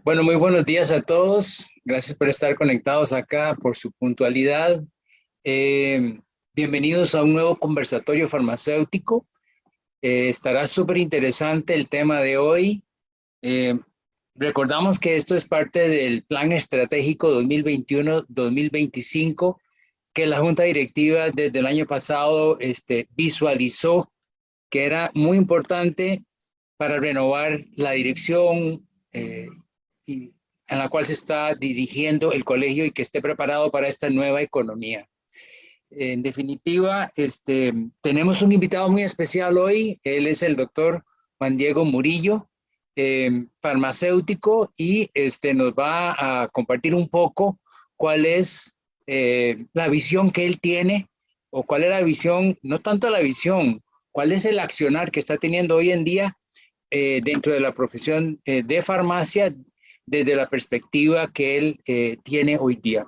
Bueno, muy buenos días a todos. Gracias por estar conectados acá, por su puntualidad. Eh, Bienvenidos a un nuevo conversatorio farmacéutico. Estará súper interesante el tema de hoy. Eh, Recordamos que esto es parte del Plan Estratégico 2021-2025 que la Junta Directiva desde el año pasado visualizó que era muy importante para renovar la dirección y en la cual se está dirigiendo el colegio y que esté preparado para esta nueva economía. En definitiva, tenemos un invitado muy especial hoy. Él es el doctor Juan Diego Murillo, farmacéutico, y nos va a compartir un poco cuál es la visión que él tiene, o cuál es la visión, no tanto la visión, cuál es el accionar que está teniendo hoy en día dentro de la profesión de farmacia desde la perspectiva que él tiene hoy día.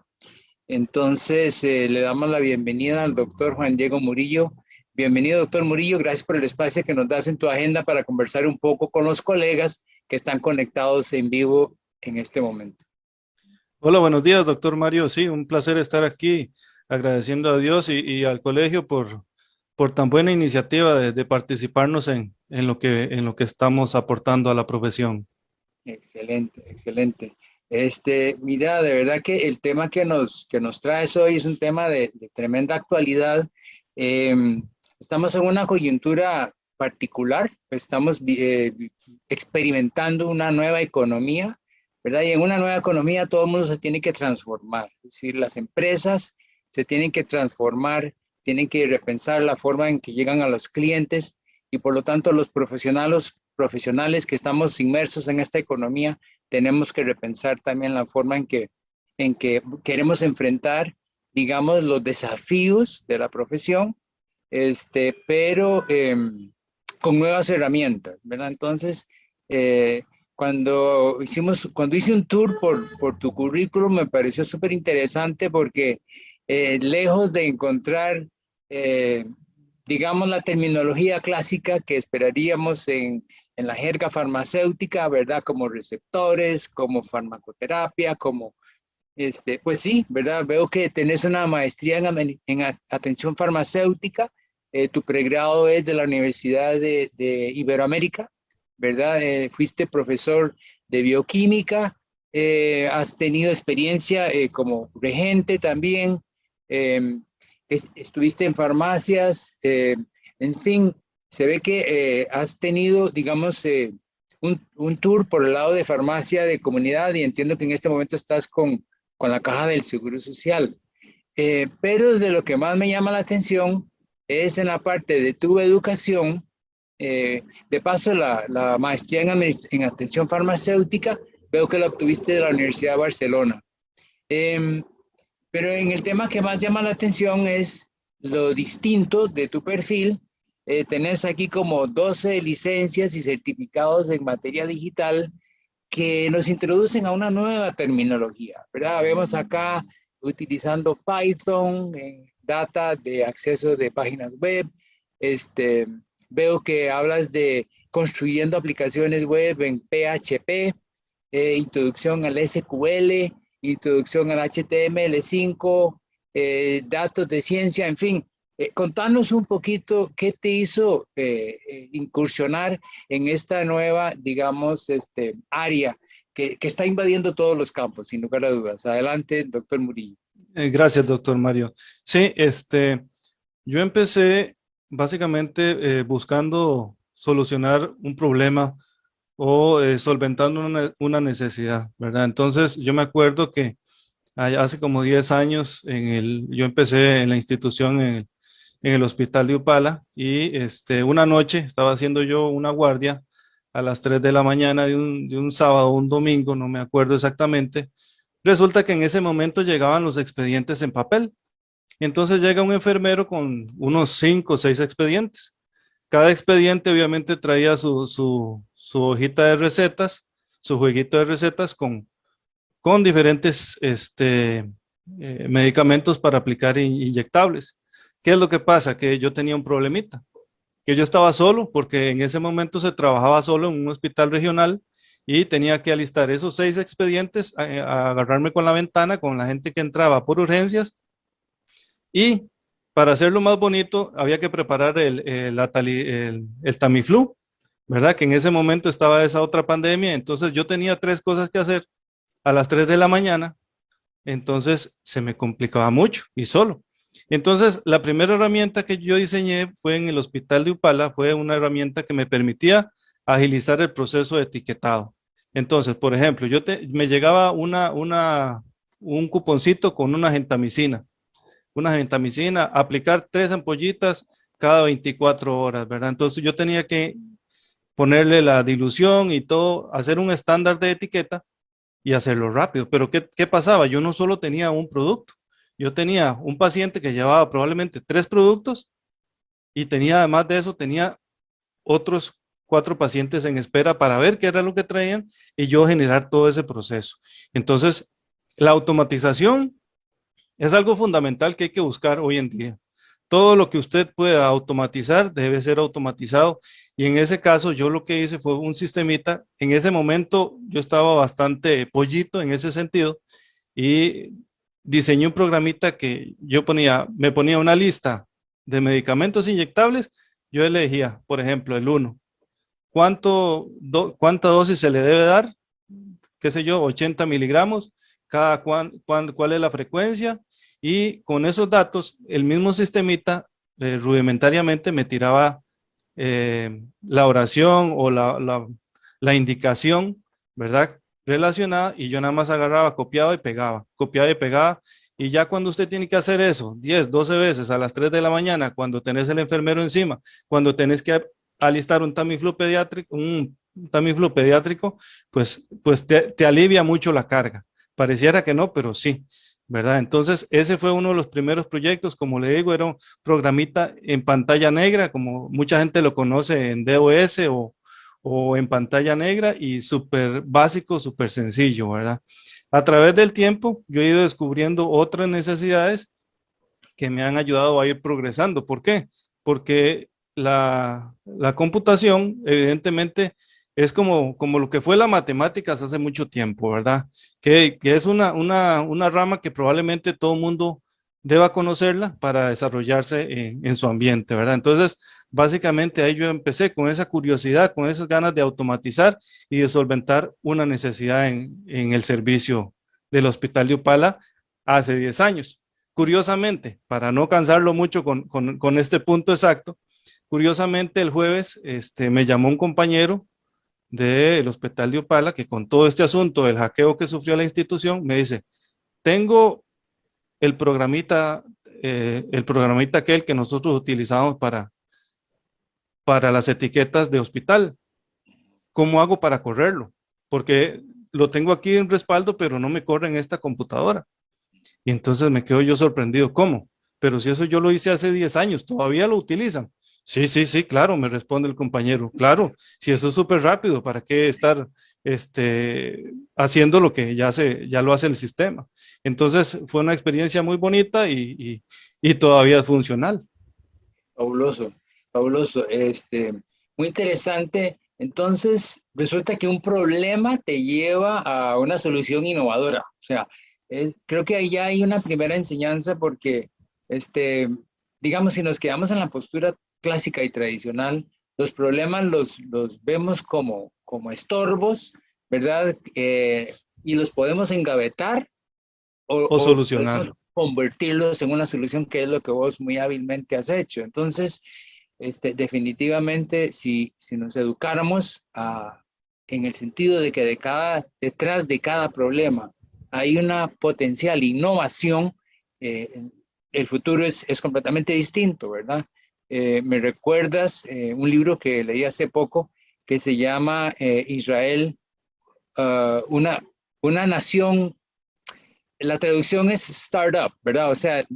Entonces, le damos la bienvenida al doctor Juan Diego Murillo. Bienvenido, doctor Murillo. Gracias por el espacio que nos das en tu agenda para conversar un poco con los colegas que están conectados en vivo en este momento. Hola, buenos días, doctor Mario. Sí, un placer estar aquí, agradeciendo a Dios y al colegio por tan buena iniciativa de participarnos en lo que estamos aportando a la profesión. Excelente, excelente. Mira, de verdad que el tema que nos traes hoy es un tema de tremenda actualidad. Eh, Estamos en una coyuntura particular, estamos experimentando una nueva economía, ¿verdad? Y en una nueva economía todo el mundo se tiene que transformar, es decir, las empresas se tienen que transformar, tienen que repensar la forma en que llegan a los clientes y por lo tanto los profesionales que estamos inmersos en esta economía tenemos que repensar también la forma en que queremos enfrentar, digamos, los desafíos de la profesión, pero con nuevas herramientas, ¿verdad? Entonces, cuando hice un tour por tu currículum, me pareció súper interesante porque lejos de encontrar, eh, digamos, la terminología clásica que esperaríamos en la jerga farmacéutica, ¿verdad? Como receptores, como farmacoterapia, como, pues sí, ¿verdad? Veo que tenés una maestría en atención farmacéutica. Tu pregrado es de la Universidad de Iberoamérica, ¿verdad? Fuiste profesor de bioquímica, has tenido experiencia como regente también, eh, estuviste en farmacias, en fin, se ve que has tenido, digamos, un tour por el lado de farmacia de comunidad y entiendo que en este momento estás con la caja del Seguro Social. Pero desde lo que más me llama la atención es en la parte de tu educación, de paso la maestría en atención farmacéutica, veo que la obtuviste de la Universidad de Barcelona. Eh, pero en el tema que más llama la atención es lo distinto de tu perfil. Tenés aquí como 12 licencias y certificados en materia digital que nos introducen a una nueva terminología, ¿verdad? Vemos acá utilizando Python, data de acceso de páginas web. Este, Veo que hablas de construyendo aplicaciones web en PHP, introducción al SQL, introducción al HTML5, datos de ciencia, en fin. Contanos un poquito qué te hizo incursionar en esta nueva, digamos, área que está invadiendo todos los campos, sin lugar a dudas. Adelante, doctor Murillo. Gracias, doctor Mario. Sí, yo empecé básicamente buscando solucionar un problema o solventando una necesidad, ¿verdad? Entonces, yo me acuerdo que hace como 10 años yo empecé en la institución en el hospital de Upala y una noche estaba haciendo yo una guardia a las 3 de la mañana de un sábado o un domingo, no me acuerdo exactamente. Resulta que en ese momento llegaban los expedientes en papel. Entonces llega un enfermero con unos 5 o 6 expedientes. Cada expediente obviamente traía su hojita de recetas, su jueguito de recetas con diferentes medicamentos para aplicar inyectables. ¿Qué es lo que pasa? Que yo tenía un problemita, que yo estaba solo porque en ese momento se trabajaba solo en un hospital regional y tenía que alistar esos 6 expedientes, a agarrarme con la ventana, con la gente que entraba por urgencias, y para hacerlo más bonito había que preparar el Tamiflu, ¿verdad? Que en ese momento estaba esa otra pandemia, entonces yo tenía 3 cosas que hacer a las 3 de la mañana, entonces se me complicaba mucho y solo. Entonces, la primera herramienta que yo diseñé fue en el hospital de Upala, fue una herramienta que me permitía agilizar el proceso de etiquetado. Entonces, por ejemplo, me llegaba un cuponcito con una gentamicina, aplicar 3 ampollitas cada 24 horas, ¿verdad? Entonces yo tenía que ponerle la dilución y todo, hacer un estándar de etiqueta y hacerlo rápido. Pero ¿qué pasaba? Yo no solo tenía un producto, yo tenía un paciente que llevaba probablemente 3 productos y tenía, además de eso, tenía otros 4 pacientes en espera para ver qué era lo que traían y yo generar todo ese proceso. Entonces, la automatización es algo fundamental que hay que buscar hoy en día. Todo lo que usted pueda automatizar debe ser automatizado. Y en ese caso, yo lo que hice fue un sistemita. En ese momento, yo estaba bastante pollito en ese sentido y diseñé un programita que me ponía una lista de medicamentos inyectables. Yo elegía, por ejemplo, el uno. ¿Cuánta dosis se le debe dar? Qué sé yo, 80 miligramos, cuál es la frecuencia, y con esos datos, el mismo sistemita rudimentariamente me tiraba la oración o la indicación, ¿verdad? Relacionada, y yo nada más agarraba, copiaba y pegaba, y ya cuando usted tiene que hacer eso 10, 12 veces a las 3 de la mañana, cuando tenés el enfermero encima, cuando tenés que alistar un Tamiflu pediátrico, pues te alivia mucho la carga. Pareciera que no, pero sí, ¿verdad? Entonces, ese fue uno de los primeros proyectos, como le digo, era un programita en pantalla negra, como mucha gente lo conoce en DOS o en pantalla negra, y súper básico, súper sencillo, ¿verdad? A través del tiempo, yo he ido descubriendo otras necesidades que me han ayudado a ir progresando. ¿Por qué? Porque la computación, evidentemente, es como lo que fue las matemáticas hace mucho tiempo, ¿verdad? Que es una rama que probablemente todo el mundo deba conocerla para desarrollarse en su ambiente, ¿verdad? Entonces, básicamente ahí yo empecé con esa curiosidad, con esas ganas de automatizar y de solventar una necesidad en el servicio del Hospital de Upala hace 10 años. Curiosamente, para no cansarlo mucho con este punto exacto, curiosamente el jueves me llamó un compañero del Hospital de Upala que con todo este asunto del hackeo que sufrió la institución, me dice, tengo el programita aquel que nosotros utilizamos para las etiquetas de hospital. ¿Cómo hago para correrlo? Porque lo tengo aquí en respaldo, pero no me corre en esta computadora. Y entonces me quedo yo sorprendido, ¿cómo? Pero si eso yo lo hice hace 10 años, ¿todavía lo utilizan? Sí, sí, sí, claro, me responde el compañero. Claro, si eso es súper rápido, ¿para qué estar haciendo lo que ya lo hace el sistema? Entonces fue una experiencia muy bonita y todavía es funcional. Fabuloso, fabuloso. Muy interesante. Entonces, resulta que un problema te lleva a una solución innovadora. O sea, creo que ahí ya hay una primera enseñanza porque, digamos, si nos quedamos en la postura clásica y tradicional, los problemas los vemos como estorbos, ¿verdad? Y los podemos engavetar O o solucionar. podemos convertirlos en una solución, que es lo que vos muy hábilmente has hecho. Entonces, definitivamente, si nos educáramos en el sentido de que detrás de cada problema hay una potencial innovación, el futuro es completamente distinto, ¿verdad? Me recuerdas un libro que leí hace poco que se llama Israel, una nación. La traducción es startup, ¿verdad? O sea,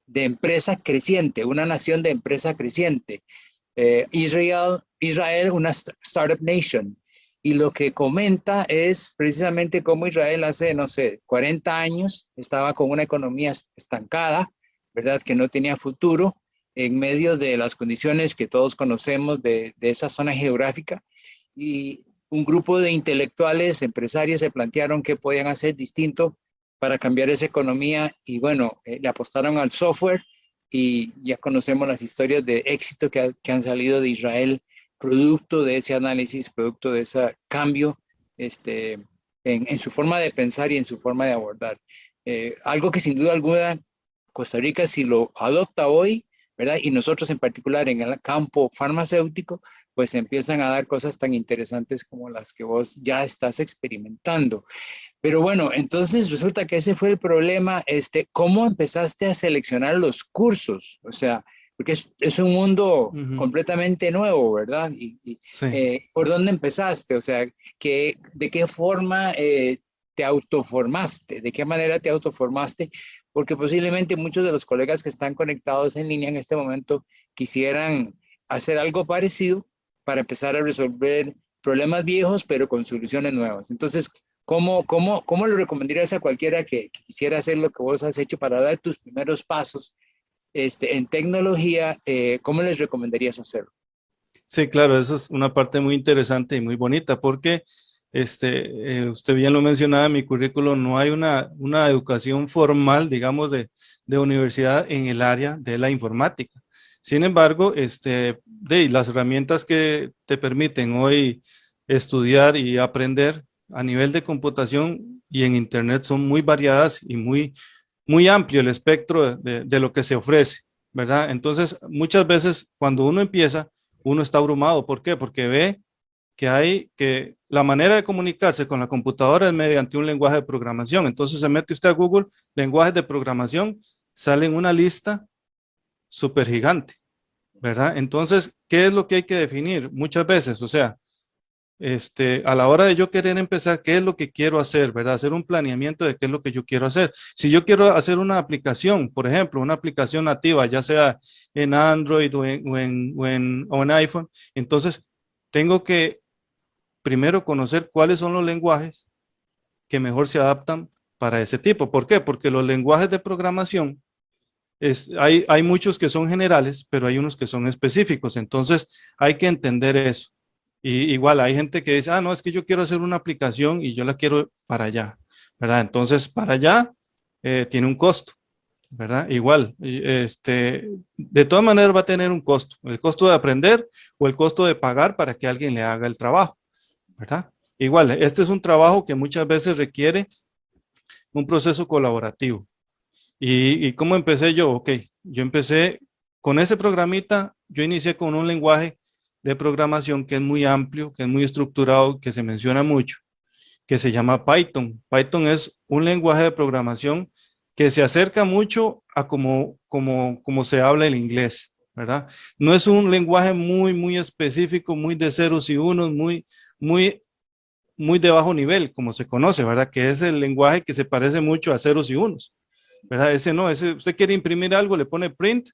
de empresa creciente, una nación de empresa creciente. Israel, una startup nation. Y lo que comenta es precisamente cómo Israel hace, no sé, 40 años estaba con una economía estancada, ¿verdad? Que no tenía futuro en medio de las condiciones que todos conocemos de esa zona geográfica. Y un grupo de intelectuales, empresarios, se plantearon qué podían hacer distinto para cambiar esa economía y bueno, le apostaron al software y ya conocemos las historias de éxito que han salido de Israel, producto de ese análisis, producto de ese cambio en su forma de pensar y en su forma de abordar. Algo que sin duda alguna Costa Rica, si lo adopta hoy, ¿verdad? Y nosotros en particular en el campo farmacéutico, pues empiezan a dar cosas tan interesantes como las que vos ya estás experimentando. Pero bueno, entonces resulta que ese fue el problema. ¿Cómo empezaste a seleccionar los cursos? O sea, porque es un mundo completamente nuevo, ¿verdad? Sí. ¿Por dónde empezaste? O sea, ¿de qué forma te autoformaste? ¿De qué manera te autoformaste? Porque posiblemente muchos de los colegas que están conectados en línea en este momento quisieran hacer algo parecido para empezar a resolver problemas viejos, pero con soluciones nuevas. Entonces, ¿cómo le recomendarías a cualquiera que quisiera hacer lo que vos has hecho para dar tus primeros pasos en tecnología? ¿Cómo les recomendarías hacerlo? Sí, claro, esa es una parte muy interesante y muy bonita porque usted bien lo mencionaba, en mi currículo no hay una educación formal, digamos, de universidad en el área de la informática. Sin embargo, las herramientas que te permiten hoy estudiar y aprender a nivel de computación y en Internet son muy variadas y muy amplio el espectro de lo que se ofrece, ¿verdad? Entonces, muchas veces cuando uno empieza, uno está abrumado. ¿Por qué? Porque ve que la manera de comunicarse con la computadora es mediante un lenguaje de programación. Entonces se mete usted a Google, lenguajes de programación, sale en una lista súper gigante, ¿verdad? Entonces, ¿qué es lo que hay que definir? Muchas veces, o sea, a la hora de yo querer empezar, ¿qué es lo que quiero hacer, verdad? Hacer un planeamiento de qué es lo que yo quiero hacer. Si yo quiero hacer una aplicación, por ejemplo, una aplicación nativa, ya sea en Android o en iPhone, entonces tengo que primero conocer cuáles son los lenguajes que mejor se adaptan para ese tipo. ¿Por qué? Porque los lenguajes de programación, hay muchos que son generales, pero hay unos que son específicos. Entonces hay que entender eso. Y igual hay gente que dice, no, es que yo quiero hacer una aplicación y yo la quiero para allá, ¿verdad? Entonces para allá tiene un costo, ¿verdad? Igual, de todas maneras va a tener un costo, el costo de aprender o el costo de pagar para que alguien le haga el trabajo, ¿verdad? Igual, este es un trabajo que muchas veces requiere un proceso colaborativo. ¿Y cómo empecé yo? Ok, yo empecé con ese programita, yo inicié con un lenguaje de programación que es muy amplio, que es muy estructurado, que se menciona mucho, que se llama Python. Python es un lenguaje de programación que se acerca mucho a como se habla el inglés, ¿verdad? No es un lenguaje muy específico, muy de ceros y unos, muy de bajo nivel, como se conoce, ¿verdad? Que es el lenguaje que se parece mucho a ceros y unos, ¿verdad? Ese no, usted quiere imprimir algo, le pone print,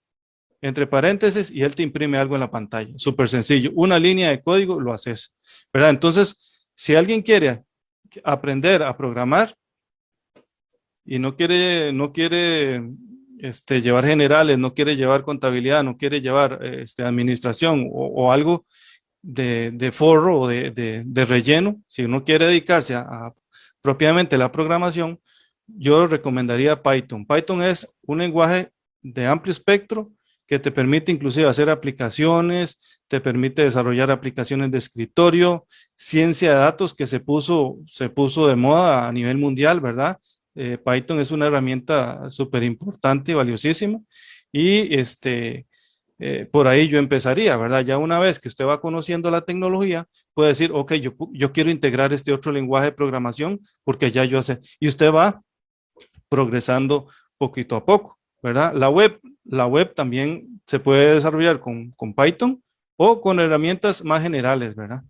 entre paréntesis, y él te imprime algo en la pantalla. Súper sencillo. Una línea de código, lo haces, ¿verdad? Entonces, si alguien quiere aprender a programar y no quiere llevar generales, no quiere llevar contabilidad, no quiere llevar administración o algo de forro o de relleno, si uno quiere dedicarse a propiamente la programación, yo recomendaría Python. Python es un lenguaje de amplio espectro que te permite inclusive hacer aplicaciones, te permite desarrollar aplicaciones de escritorio, ciencia de datos que se puso de moda a nivel mundial, ¿verdad? Python es una herramienta súper importante y valiosísima y por ahí yo empezaría, ¿verdad? Ya una vez que usted va conociendo la tecnología, puede decir, ok, yo quiero integrar este otro lenguaje de programación porque ya yo sé, y usted va progresando poquito a poco, ¿verdad? La web también se puede desarrollar con Python o con herramientas más generales, ¿verdad?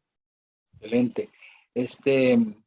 Excelente.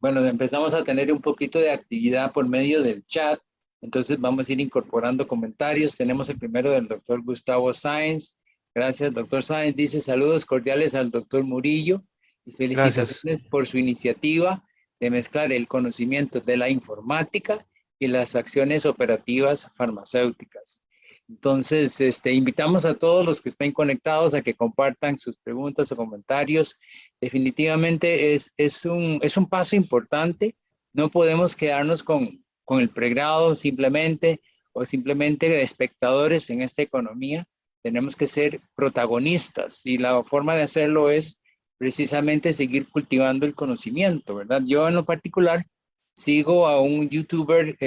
Bueno, empezamos a tener un poquito de actividad por medio del chat, entonces vamos a ir incorporando comentarios. Tenemos el primero del doctor Gustavo Sáenz. Gracias, doctor Sáenz. Dice saludos cordiales al doctor Murillo y Gracias. felicitaciones por su iniciativa de mezclar el conocimiento de la informática y las acciones operativas farmacéuticas. Entonces, invitamos a todos los que estén conectados a que compartan sus preguntas o comentarios. Definitivamente es un paso importante. No podemos quedarnos con el pregrado simplemente o simplemente espectadores en esta economía. Tenemos que ser protagonistas y la forma de hacerlo es precisamente seguir cultivando el conocimiento, ¿verdad? Yo en lo particular sigo a un youtuber,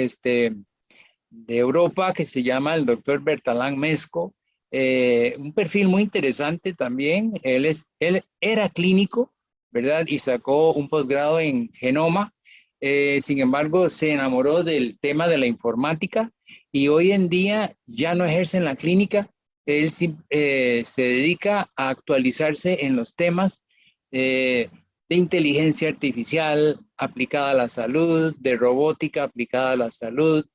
de Europa que se llama el doctor Bertalán Mesco, un perfil muy interesante también. Él era clínico, ¿verdad? Y sacó un posgrado en genoma. Sin embargo, se enamoró del tema de la informática y hoy en día ya no ejerce en la clínica. Él se dedica a actualizarse en los temas de inteligencia artificial aplicada a la salud, de robótica aplicada a la salud,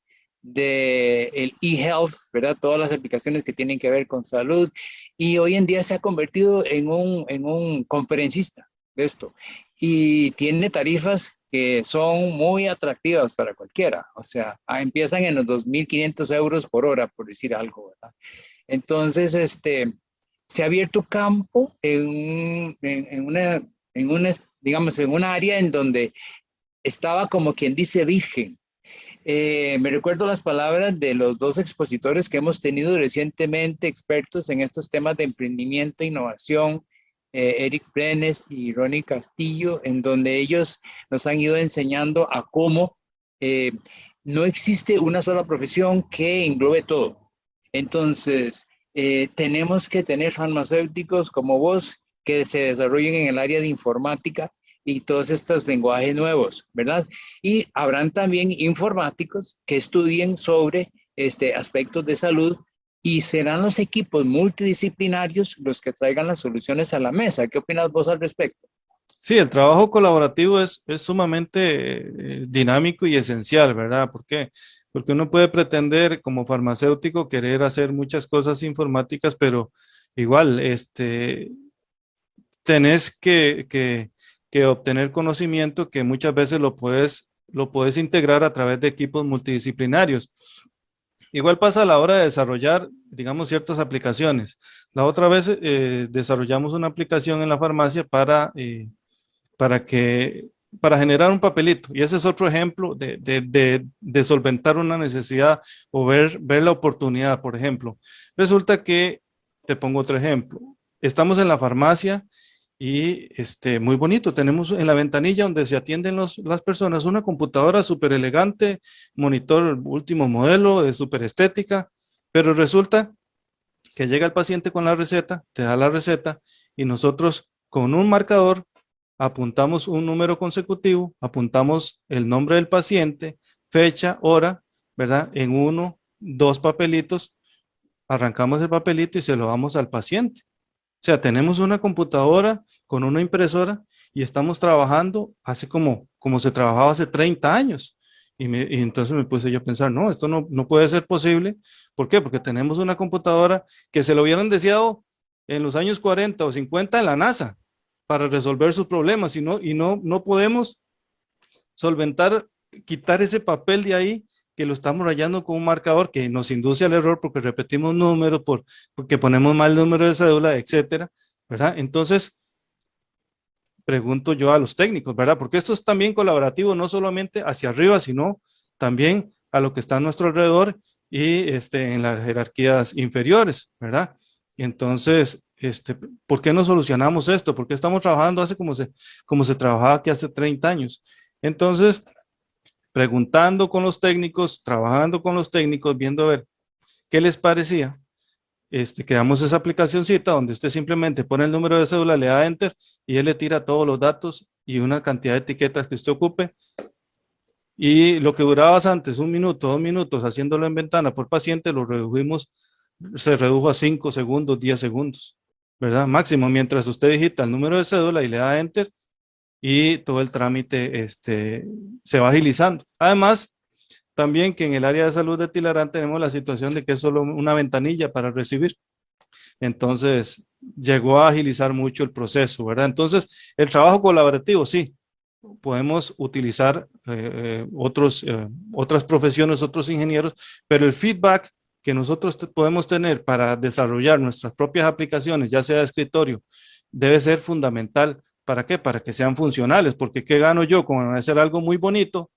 de el e-health, ¿verdad? Todas las aplicaciones que tienen que ver con salud. Y hoy en día se ha convertido en un conferencista de esto. Y tiene tarifas que son muy atractivas para cualquiera. O sea, empiezan en los 2.500 euros por hora, por decir algo, ¿verdad? Entonces, se ha abierto campo digamos, en una área en donde estaba como quien dice virgen. Me recuerdo las palabras de los dos expositores que hemos tenido recientemente, expertos en estos temas de emprendimiento e innovación, Eric Brenes y Ronnie Castillo, en donde ellos nos han ido enseñando a cómo eh, no existe una sola profesión que englobe todo. Entonces, tenemos que tener farmacéuticos como vos que se desarrollen en el área de informática y todos estos lenguajes nuevos, ¿verdad? Y habrán también informáticos que estudien sobre aspectos de salud y serán los equipos multidisciplinarios los que traigan las soluciones a la mesa. ¿Qué opinas vos al respecto? Sí, el trabajo colaborativo es sumamente dinámico y esencial, ¿verdad? ¿Por qué? Porque uno puede pretender como farmacéutico querer hacer muchas cosas informáticas, pero igual, tenés que obtener conocimiento que muchas veces lo puedes integrar a través de equipos multidisciplinarios. Igual pasa a la hora de desarrollar, digamos, ciertas aplicaciones. La otra vez desarrollamos una aplicación en la farmacia para que, para generar un papelito. Y ese es otro ejemplo de solventar una necesidad o ver la oportunidad, por ejemplo. Resulta que, te pongo otro ejemplo, estamos en la farmacia y muy bonito, tenemos en la ventanilla donde se atienden las personas una computadora súper elegante, monitor último modelo, de súper estética, pero resulta que llega el paciente con la receta, te da la receta y nosotros con un marcador apuntamos un número consecutivo, apuntamos el nombre del paciente, fecha, hora, ¿verdad? En uno, dos papelitos, arrancamos el papelito y se lo damos al paciente. O sea, tenemos una computadora con una impresora y estamos trabajando así como se trabajaba hace 30 años. Y entonces me puse yo a pensar, no, esto no puede ser posible. ¿Por qué? Porque tenemos una computadora que se lo hubieran deseado en los años 40 o 50 en la NASA para resolver sus problemas y no podemos solventar, quitar ese papel de ahí que lo estamos rayando con un marcador que nos induce al error porque repetimos números, porque ponemos mal el número de cédula, etcétera, ¿verdad? Entonces, pregunto yo a los técnicos, ¿verdad? Porque esto es también colaborativo, no solamente hacia arriba, sino también a lo que está a nuestro alrededor y en las jerarquías inferiores, ¿verdad? Y entonces, ¿por qué no solucionamos esto? ¿Por qué estamos trabajando así como se trabajaba aquí hace 30 años? Entonces, preguntando con los técnicos, trabajando con los técnicos, viendo a ver qué les parecía. Creamos esa aplicacióncita donde usted simplemente pone el número de cédula, le da enter y él le tira todos los datos y una cantidad de etiquetas que usted ocupe. Y lo que durabas antes, 1 minuto, 2 minutos, haciéndolo en ventana por paciente, se redujo a 5 segundos, 10 segundos, ¿verdad? Máximo, mientras usted digita el número de cédula y le da enter y todo el trámite se va agilizando. Además, también que en el área de salud de Tilarán tenemos la situación de que es solo una ventanilla para recibir. Entonces, llegó a agilizar mucho el proceso, ¿verdad? Entonces, el trabajo colaborativo, sí, podemos utilizar otras profesiones, otros ingenieros, pero el feedback que nosotros podemos tener para desarrollar nuestras propias aplicaciones, ya sea de escritorio, debe ser fundamental. ¿Para qué? Para que sean funcionales, porque ¿qué gano yo con hacer algo muy bonito,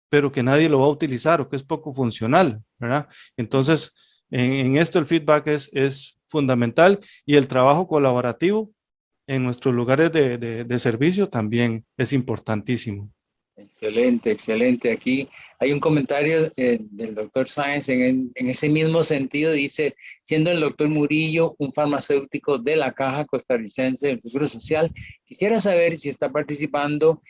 pero que nadie lo va a utilizar o que es poco funcional, ¿verdad? Entonces, en esto el feedback es fundamental y el trabajo colaborativo en nuestros lugares de servicio también es importantísimo. Excelente, excelente. Aquí hay un comentario del doctor Sáenz en ese mismo sentido. Dice, siendo el doctor Murillo un farmacéutico de la Caja Costarricense del Seguro Social, quisiera saber si está participando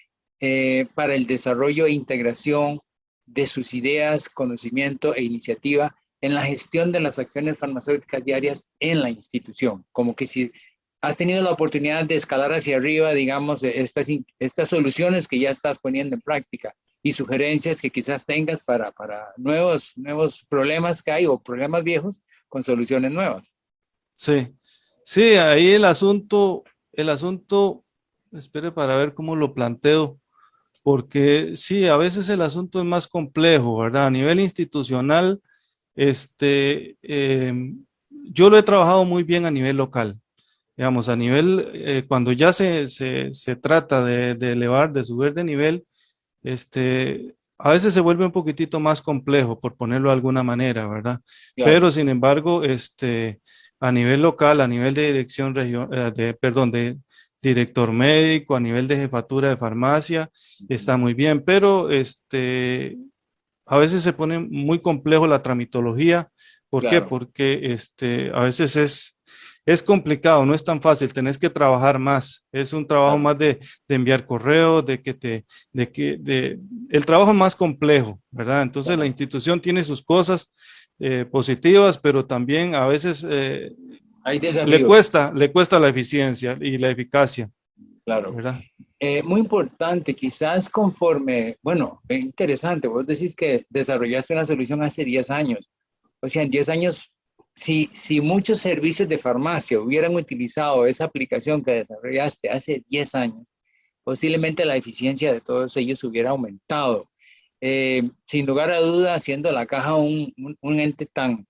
para el desarrollo e integración de sus ideas, conocimiento e iniciativa en la gestión de las acciones farmacéuticas diarias en la institución. Como que si has tenido la oportunidad de escalar hacia arriba, digamos, estas soluciones que ya estás poniendo en práctica y sugerencias que quizás tengas para nuevos problemas que hay o problemas viejos con soluciones nuevas. Sí, sí, ahí el asunto, espere para ver cómo lo planteo, porque sí, a veces el asunto es más complejo, ¿verdad? A nivel institucional, yo lo he trabajado muy bien a nivel local. Digamos, a nivel, cuando ya se trata de elevar, de subir de nivel, a veces se vuelve un poquitito más complejo, por ponerlo de alguna manera, ¿verdad? Claro. Pero, sin embargo, a nivel local, a nivel de dirección perdón, de director médico, a nivel de jefatura de farmacia, está muy bien, pero a veces se pone muy complejo la tramitología. ¿Por qué? Claro. Porque a veces es complicado, no es tan fácil, tenés que trabajar más. Es un trabajo Claro. más de enviar correos, el trabajo es más complejo, ¿verdad? Entonces la Claro. institución tiene sus cosas positivas, pero también a veces Hay desafíos. le cuesta la eficiencia y la eficacia, Claro. ¿verdad? Muy importante, quizás conforme, bueno, interesante, vos decís que desarrollaste una solución hace 10 años. O sea, en 10 años, si muchos servicios de farmacia hubieran utilizado esa aplicación que desarrollaste hace 10 años, posiblemente la eficiencia de todos ellos hubiera aumentado. Sin lugar a duda, siendo la caja un ente tan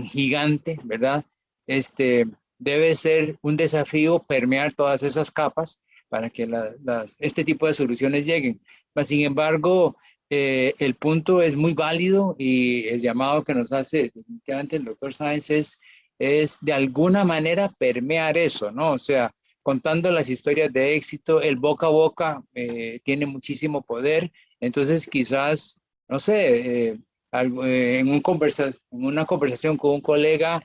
gigante, ¿verdad? Debe ser un desafío permear todas esas capas para que este tipo de soluciones lleguen. Mas, sin embargo, el punto es muy válido y el llamado que nos hace definitivamente el doctor Sáenz es de alguna manera permear eso, ¿no? O sea, contando las historias de éxito, el boca a boca tiene muchísimo poder. Entonces, quizás, no sé, en una conversación con un colega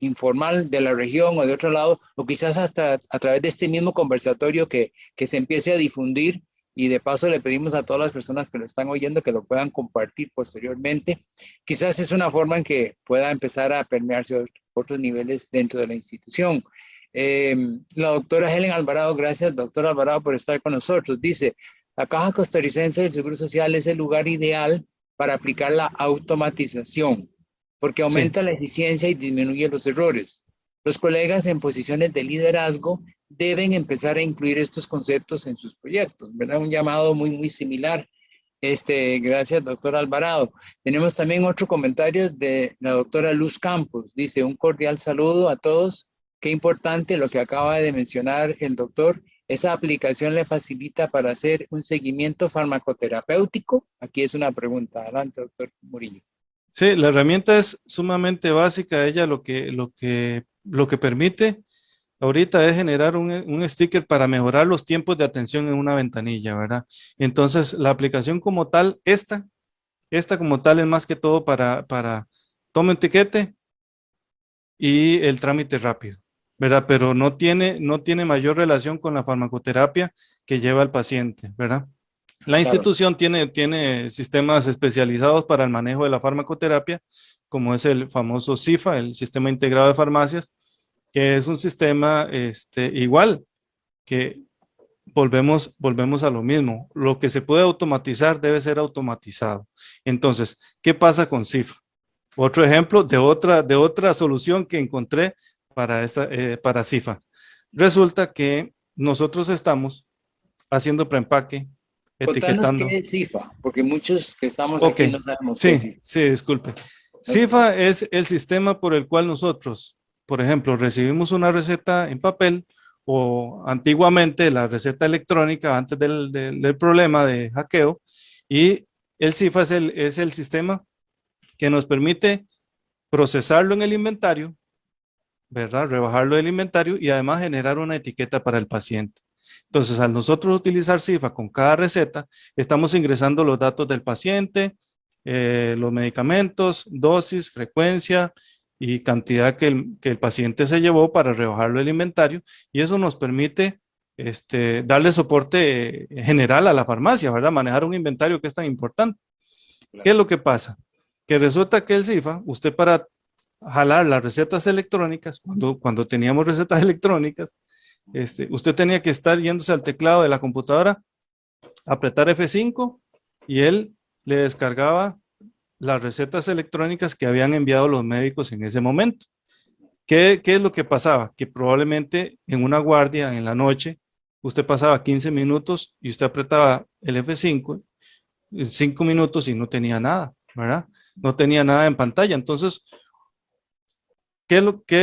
informal de la región o de otro lado, o quizás hasta a través de este mismo conversatorio que se empiece a difundir, y de paso le pedimos a todas las personas que lo están oyendo que lo puedan compartir posteriormente. Quizás es una forma en que pueda empezar a permearse otros niveles dentro de la institución. La doctora Helen Alvarado, gracias doctora Alvarado por estar con nosotros, dice, la Caja Costarricense del Seguro Social es el lugar ideal para aplicar la automatización, porque Sí. aumenta la eficiencia y disminuye los errores. Los colegas en posiciones de liderazgo deben empezar a incluir estos conceptos en sus proyectos, ¿verdad? Un llamado muy similar. Gracias, doctora Alvarado. Tenemos también otro comentario de la doctora Luz Campos. Dice, un cordial saludo a todos. Qué importante lo que acaba de mencionar el doctor. Esa aplicación le facilita para hacer un seguimiento farmacoterapéutico. Aquí es una pregunta. Adelante, doctor Murillo. Sí, la herramienta es sumamente básica. Ella lo que permite ahorita es generar un sticker para mejorar los tiempos de atención en una ventanilla, ¿verdad? Entonces, la aplicación como tal, esta como tal es más que todo para toma un tiquete y el trámite rápido, ¿verdad? Pero no tiene mayor relación con la farmacoterapia que lleva el paciente, ¿verdad? La Claro. institución tiene sistemas especializados para el manejo de la farmacoterapia, como es el famoso SIFA, el Sistema Integrado de Farmacias, que es un sistema igual, que volvemos a lo mismo. Lo que se puede automatizar debe ser automatizado. Entonces, ¿qué pasa con SIFA? Otro ejemplo de otra solución que encontré para SIFA. Resulta que nosotros estamos haciendo preempaque, Contanos qué etiquetando. es CIFA, porque muchos que estamos Ok, aquí no sabemos qué es sí, CIFA. sí, disculpe. CIFA es el sistema por el cual nosotros, por ejemplo, recibimos una receta en papel o antiguamente la receta electrónica antes del problema de hackeo, y el CIFA es el sistema que nos permite procesarlo en el inventario, ¿verdad? Rebajarlo del inventario y además generar una etiqueta para el paciente. Entonces, al nosotros utilizar CIFA con cada receta, estamos ingresando los datos del paciente, los medicamentos, dosis, frecuencia y cantidad que el paciente se llevó para rebajarlo del inventario, y eso nos permite darle soporte general a la farmacia, ¿verdad? Manejar un inventario que es tan importante. ¿Qué es lo que pasa? Que resulta que el CIFA, usted para jalar las recetas electrónicas, cuando teníamos recetas electrónicas, usted tenía que estar yéndose al teclado de la computadora, apretar F5 y él le descargaba las recetas electrónicas que habían enviado los médicos en ese momento. ¿Qué es lo que pasaba? Que probablemente en una guardia en la noche, usted pasaba 15 minutos y usted apretaba el F5 en 5 minutos y no tenía nada, ¿verdad? No tenía nada en pantalla. Entonces, ¿qué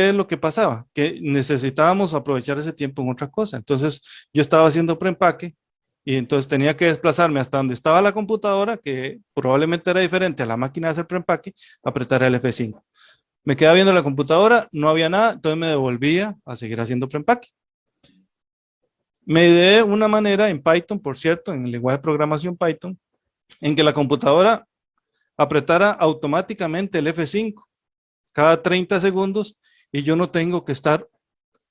es lo que pasaba? Que necesitábamos aprovechar ese tiempo en otra cosa. Entonces, yo estaba haciendo preempaque y entonces tenía que desplazarme hasta donde estaba la computadora, que probablemente era diferente a la máquina de hacer preempaque, apretar el F5. Me quedaba viendo la computadora, no había nada, entonces me devolvía a seguir haciendo preempaque. Me ideé una manera en Python, por cierto, en el lenguaje de programación Python, en que la computadora apretara automáticamente el F5 cada 30 segundos y yo no tengo que estar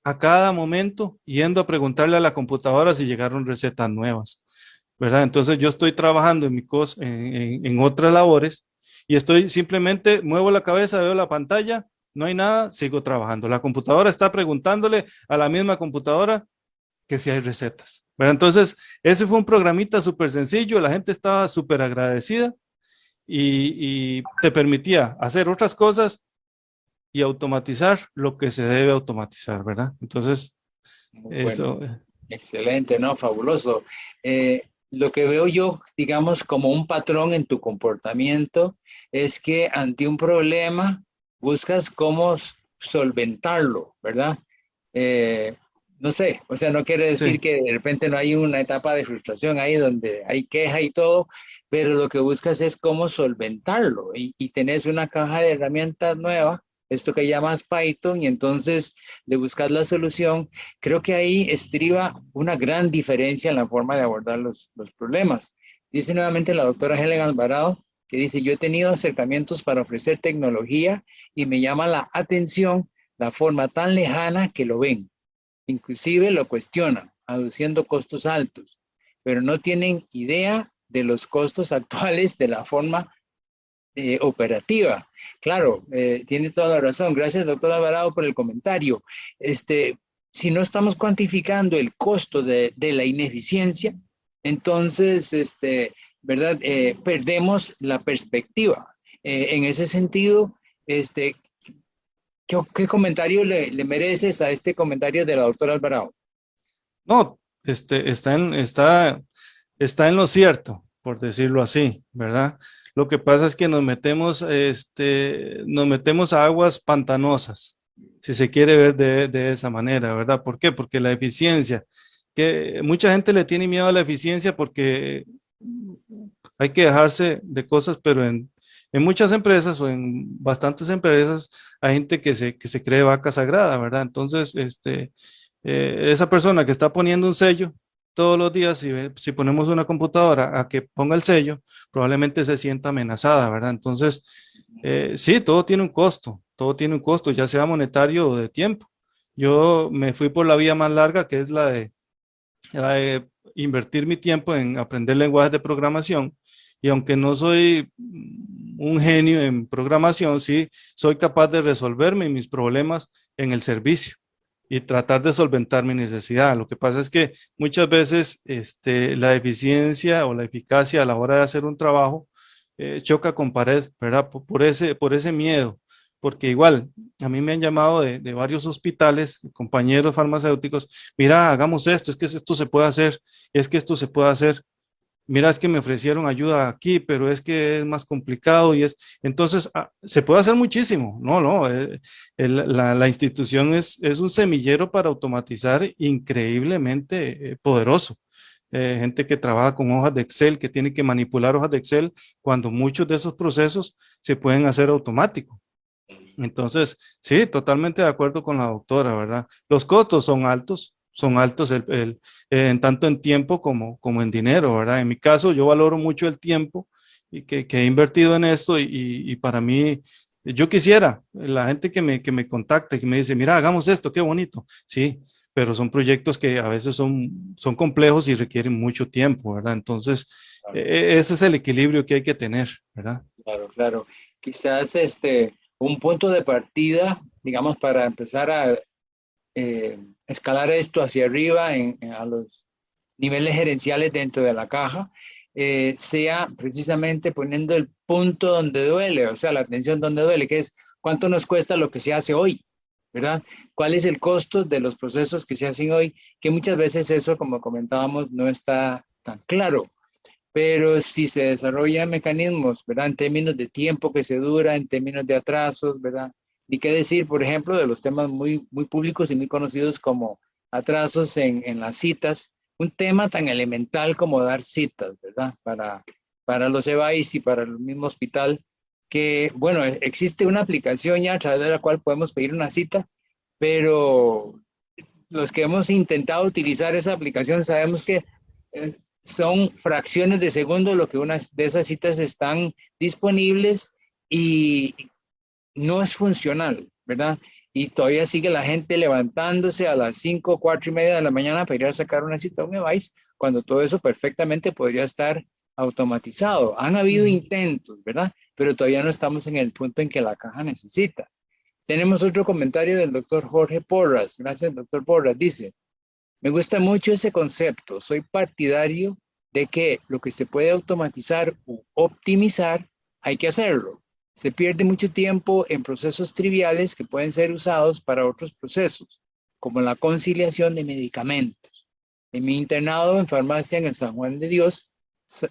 a cada momento yendo a preguntarle a la computadora si llegaron recetas nuevas, ¿verdad? Entonces yo estoy trabajando en otras labores y estoy simplemente muevo la cabeza, veo la pantalla, no hay nada, sigo trabajando. La computadora está preguntándole a la misma computadora que si hay recetas, ¿verdad? Entonces ese fue un programita súper sencillo, la gente estaba súper agradecida y te permitía hacer otras cosas y automatizar lo que se debe automatizar, ¿verdad? Entonces, Muy eso. bueno, excelente, ¿no? Fabuloso. Lo que veo yo, digamos, como un patrón en tu comportamiento es que ante un problema buscas cómo solventarlo, ¿verdad? Eh, no sé, o sea, no quiere decir Sí, que de repente no hay una etapa de frustración ahí donde hay queja y todo, pero lo que buscas es cómo solventarlo y tenés una caja de herramientas nueva, esto que llamas Python, y entonces le buscas la solución. Creo que ahí estriba una gran diferencia en la forma de abordar los problemas. Dice nuevamente la doctora Helen Alvarado, que dice, yo he tenido acercamientos para ofrecer tecnología y me llama la atención la forma tan lejana que lo ven. Inclusive lo cuestionan, aduciendo costos altos, pero no tienen idea de los costos actuales de la forma operativa. Claro, tiene toda la razón. Gracias, doctor Alvarado, por el comentario. Si no estamos cuantificando el costo de la ineficiencia, entonces, ¿verdad? Perdemos la perspectiva. En ese sentido, ¿qué comentario le mereces a este comentario de la doctora Alvarado? no, está en lo cierto, por decirlo así, ¿verdad? Lo que pasa es que nos metemos a aguas pantanosas, si se quiere ver de esa manera, ¿verdad? ¿Por qué? Porque la eficiencia, que mucha gente le tiene miedo a la eficiencia porque hay que dejarse de cosas, pero en muchas empresas o en bastantes empresas hay gente que se cree vaca sagrada, ¿verdad? Entonces, esa persona que está poniendo un sello todos los días, si ponemos una computadora a que ponga el sello, probablemente se sienta amenazada, ¿verdad? Entonces, sí, todo tiene un costo, ya sea monetario o de tiempo. Yo me fui por la vía más larga, que es la de invertir mi tiempo en aprender lenguajes de programación. Y aunque no soy un genio en programación, sí soy capaz de resolverme mis problemas en el servicio y tratar de solventar mi necesidad. Lo que pasa es que muchas veces la eficiencia o la eficacia a la hora de hacer un trabajo choca con pared, ¿verdad? Por ese miedo, porque igual a mí me han llamado de varios hospitales, compañeros farmacéuticos, mira, hagamos esto, es que esto se puede hacer, es que esto se puede hacer. mira, es que me ofrecieron ayuda aquí, pero es que es más complicado y es, entonces, se puede hacer muchísimo. No, no, la institución es un semillero para automatizar increíblemente poderoso. Gente que trabaja con hojas de Excel, que tiene que manipular hojas de Excel, cuando muchos de esos procesos se pueden hacer automáticos. Entonces, sí, totalmente de acuerdo con la doctora, ¿verdad? Los costos son altos en tanto en tiempo como en dinero, ¿verdad? En mi caso, yo valoro mucho el tiempo y que he invertido en esto y para mí, yo quisiera, la gente que me contacte, que me dice, mira, hagamos esto, qué bonito, sí, pero son proyectos que a veces son complejos y requieren mucho tiempo, ¿verdad? Entonces, Claro, ese es el equilibrio que hay que tener, ¿verdad? claro, claro. Quizás un punto de partida, digamos, para empezar a escalar esto hacia arriba a los niveles gerenciales dentro de la caja, sea precisamente poniendo el punto donde duele, o sea, la atención donde duele, que es cuánto nos cuesta lo que se hace hoy, ¿verdad? ¿Cuál es el costo de los procesos que se hacen hoy? Que muchas veces eso, como comentábamos, no está tan claro. Pero si se desarrollan mecanismos, ¿verdad? En términos de tiempo que se dura, en términos de atrasos, ¿verdad? Y qué decir, por ejemplo, de los temas muy públicos y muy conocidos como atrasos en las citas, un tema tan elemental como dar citas, ¿verdad? Para los EVAIS y para el mismo hospital, que, bueno, existe una aplicación ya a través de la cual podemos pedir una cita, pero los que hemos intentado utilizar esa aplicación sabemos que son fracciones de segundo lo que unas de esas citas están disponibles y no es funcional, ¿verdad? Y todavía sigue la gente levantándose a las 5, 4 y media de la mañana para ir a sacar una cita a un device, cuando todo eso perfectamente podría estar automatizado. Han habido intentos, ¿verdad? Pero todavía no estamos en el punto en que la caja necesita. Tenemos otro comentario del doctor Jorge Porras. Gracias, doctor Porras. Dice, me gusta mucho ese concepto. Soy partidario de que lo que se puede automatizar u optimizar, hay que hacerlo. Se pierde mucho tiempo en procesos triviales que pueden ser usados para otros procesos, como la conciliación de medicamentos. En mi internado en farmacia en el San Juan de Dios,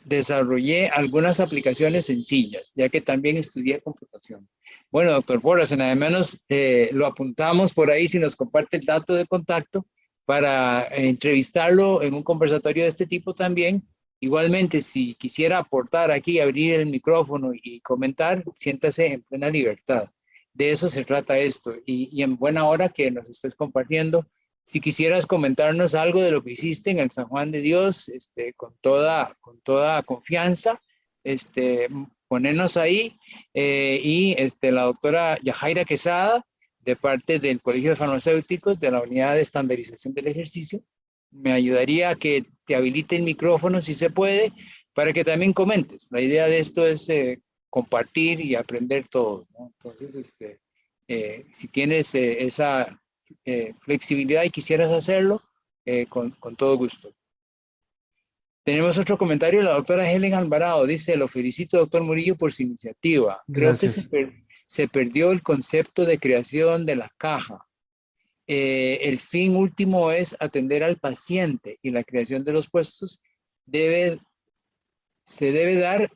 desarrollé algunas aplicaciones sencillas, ya que también estudié computación. Bueno, doctor Porras, nada menos lo apuntamos por ahí si nos comparte el dato de contacto para entrevistarlo en un conversatorio de este tipo también. Igualmente, si quisiera aportar aquí, abrir el micrófono y comentar, siéntase en plena libertad. De eso se trata esto. Y en buena hora que nos estés compartiendo. Si quisieras comentarnos algo de lo que hiciste en el San Juan de Dios, con toda confianza, ponernos ahí. La doctora Yajaira Quesada, de parte del Colegio de Farmacéuticos de la Unidad de Estandarización del Ejercicio. Me ayudaría a que te habilite el micrófono si se puede, para que también comentes. La idea de esto es compartir y aprender todo, ¿no? Entonces, si tienes esa flexibilidad y quisieras hacerlo, con todo gusto. Tenemos otro comentario, la doctora Helen Alvarado dice, lo felicito, doctor Murillo, por su iniciativa. Creo que Gracias. se perdió el concepto de creación de la caja. El fin último es atender al paciente y la creación de los puestos se debe dar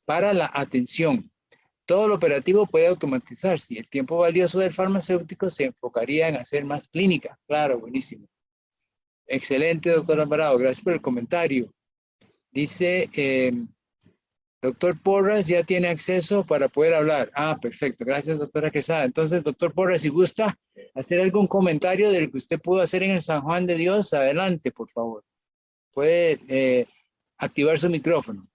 para la atención. Todo lo operativo puede automatizarse y el tiempo valioso del farmacéutico se enfocaría en hacer más clínica. Claro, buenísimo. Excelente, doctor Alvarado. Gracias por el comentario. Dice, doctor Porras ya tiene acceso para poder hablar. Ah, perfecto. Gracias, doctora Quesada. Entonces, doctor Porras, si gusta hacer algún comentario del que usted pudo hacer en el San Juan de Dios, adelante, por favor. Puede activar su micrófono.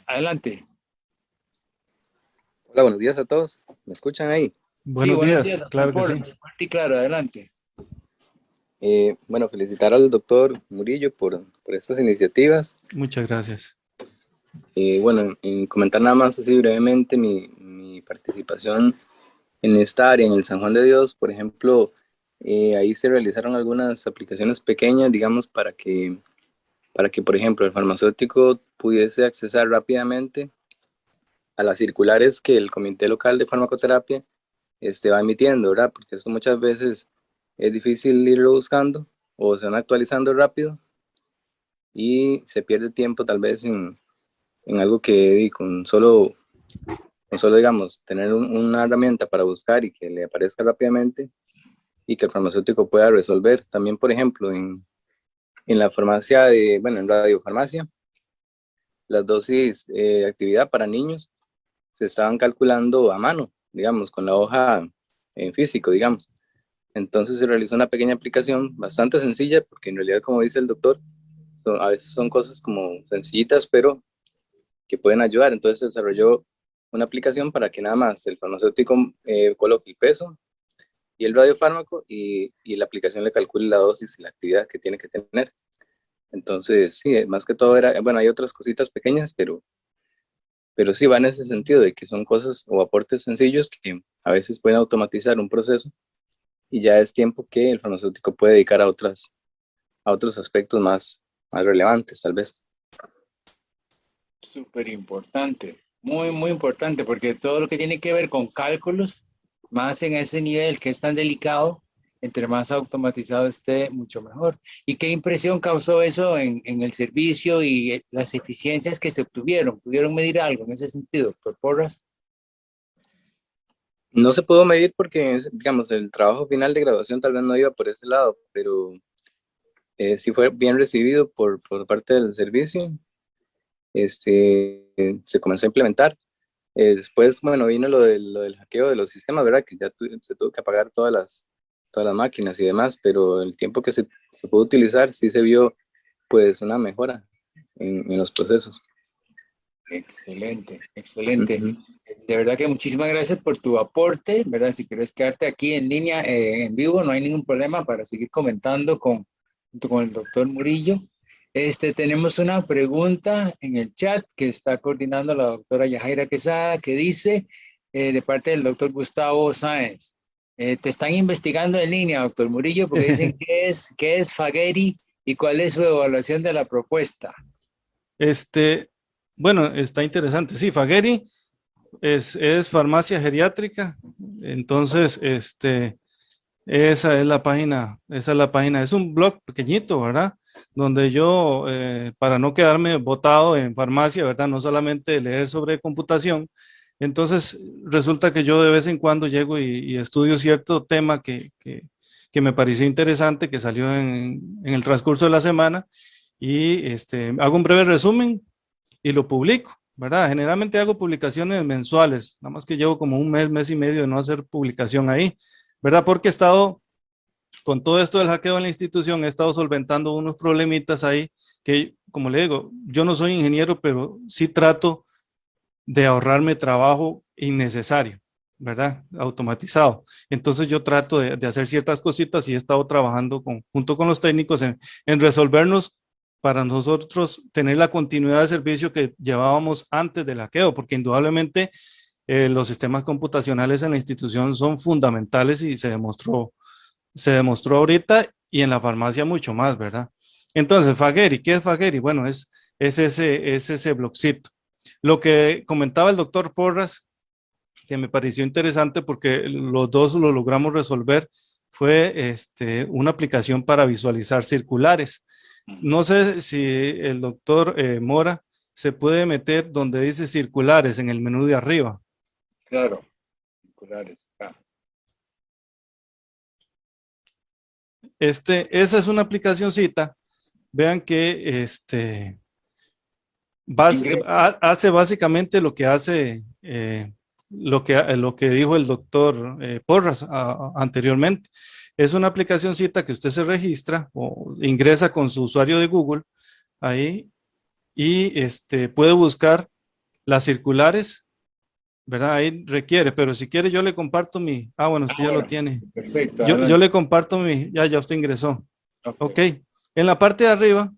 Adelante. Hola, buenos días a todos. ¿Me escuchan ahí? Sí, Buenos buenos días, días, doctor claro que Porras. sí. Fuerte y claro, adelante. Bueno, felicitar al doctor Murillo por estas iniciativas. Muchas gracias. Bueno, en comentar nada más así brevemente mi participación en esta área, en el San Juan de Dios, por ejemplo, ahí se realizaron algunas aplicaciones pequeñas, digamos, para que, por ejemplo, el farmacéutico pudiese accesar rápidamente a las circulares que el Comité Local de Farmacoterapia va emitiendo, ¿verdad? Porque eso muchas veces es difícil irlo buscando o se van actualizando rápido y se pierde tiempo tal vez en algo que con solo digamos, tener una herramienta para buscar y que le aparezca rápidamente y que el farmacéutico pueda resolver. También, por ejemplo, en la farmacia en radiofarmacia, las dosis de actividad para niños se estaban calculando a mano, digamos, con la hoja en físico, digamos. Entonces se realizó una pequeña aplicación bastante sencilla, porque en realidad, como dice el doctor, a veces son cosas como sencillitas, pero que pueden ayudar. Entonces se desarrolló una aplicación para que nada más el farmacéutico coloque el peso y el radiofármaco y la aplicación le calcule la dosis y la actividad que tiene que tener. Entonces, sí, más que todo era, bueno, hay otras cositas pequeñas, pero sí va en ese sentido de que son cosas o aportes sencillos que a veces pueden automatizar un proceso y ya es tiempo que el farmacéutico puede dedicar a otros aspectos más relevantes, tal vez. Súper importante, muy, muy importante, porque todo lo que tiene que ver con cálculos, más en ese nivel que es tan delicado, entre más automatizado esté, mucho mejor. ¿Y qué impresión causó eso en el servicio y las eficiencias que se obtuvieron? ¿Pudieron medir algo en ese sentido, doctor Porras? No se pudo medir porque, digamos, el trabajo final de graduación tal vez no iba por ese lado, pero sí fue bien recibido por parte del servicio. Se comenzó a implementar. Después, bueno, vino lo del hackeo de los sistemas, ¿verdad? Que ya se tuvo que apagar todas las máquinas y demás, pero el tiempo que se pudo utilizar sí se vio pues una mejora en los procesos. Excelente, excelente. Ujú. De verdad que muchísimas gracias por tu aporte, ¿verdad? Si quieres quedarte aquí en línea, en vivo, no hay ningún problema para seguir comentando junto con el doctor Murillo. Tenemos una pregunta en el chat que está coordinando la doctora Yajaira Quesada, que dice, de parte del doctor Gustavo Sáenz, te están investigando en línea, doctor Murillo, porque dicen qué es Fagueri y cuál es su evaluación de la propuesta. Bueno, está interesante. Sí, Fagueri es farmacia geriátrica. Entonces, esa es la página, es un blog pequeñito, ¿verdad? Donde yo, para no quedarme botado en farmacia, ¿verdad? No solamente leer sobre computación, entonces resulta que yo de vez en cuando llego y estudio cierto tema que me pareció interesante, que salió en el transcurso de la semana, y hago un breve resumen y lo publico, ¿verdad? Generalmente hago publicaciones mensuales, nada más que llevo como un mes y medio de no hacer publicación ahí, ¿verdad? Porque he estado, con todo esto del hackeo en la institución, he estado solventando unos problemitas ahí que, como le digo, yo no soy ingeniero, pero sí trato de ahorrarme trabajo innecesario, ¿verdad? Automatizado. Entonces yo trato de hacer ciertas cositas y he estado trabajando junto con los técnicos en resolvernos para nosotros tener la continuidad de servicio que llevábamos antes del hackeo, porque indudablemente los sistemas computacionales en la institución son fundamentales y se demostró ahorita y en la farmacia mucho más, ¿verdad? Entonces, Fagueri, ¿qué es Fagueri? Bueno, es ese blogcito. Lo que comentaba el doctor Porras, que me pareció interesante porque los dos lo logramos resolver, fue una aplicación para visualizar circulares. No sé si el doctor Mora se puede meter donde dice circulares en el menú de arriba. Claro, circulares. Esa es una aplicacioncita. Vean que hace básicamente lo que hace lo que dijo el doctor Porras anteriormente. Es una aplicacioncita que usted se registra o ingresa con su usuario de Google ahí y puede buscar las circulares, ¿verdad? Ahí requiere, pero si quiere yo le comparto bueno, usted ya lo tiene. Perfecto. Yo le comparto ya usted ingresó. Ok. En la parte de arriba,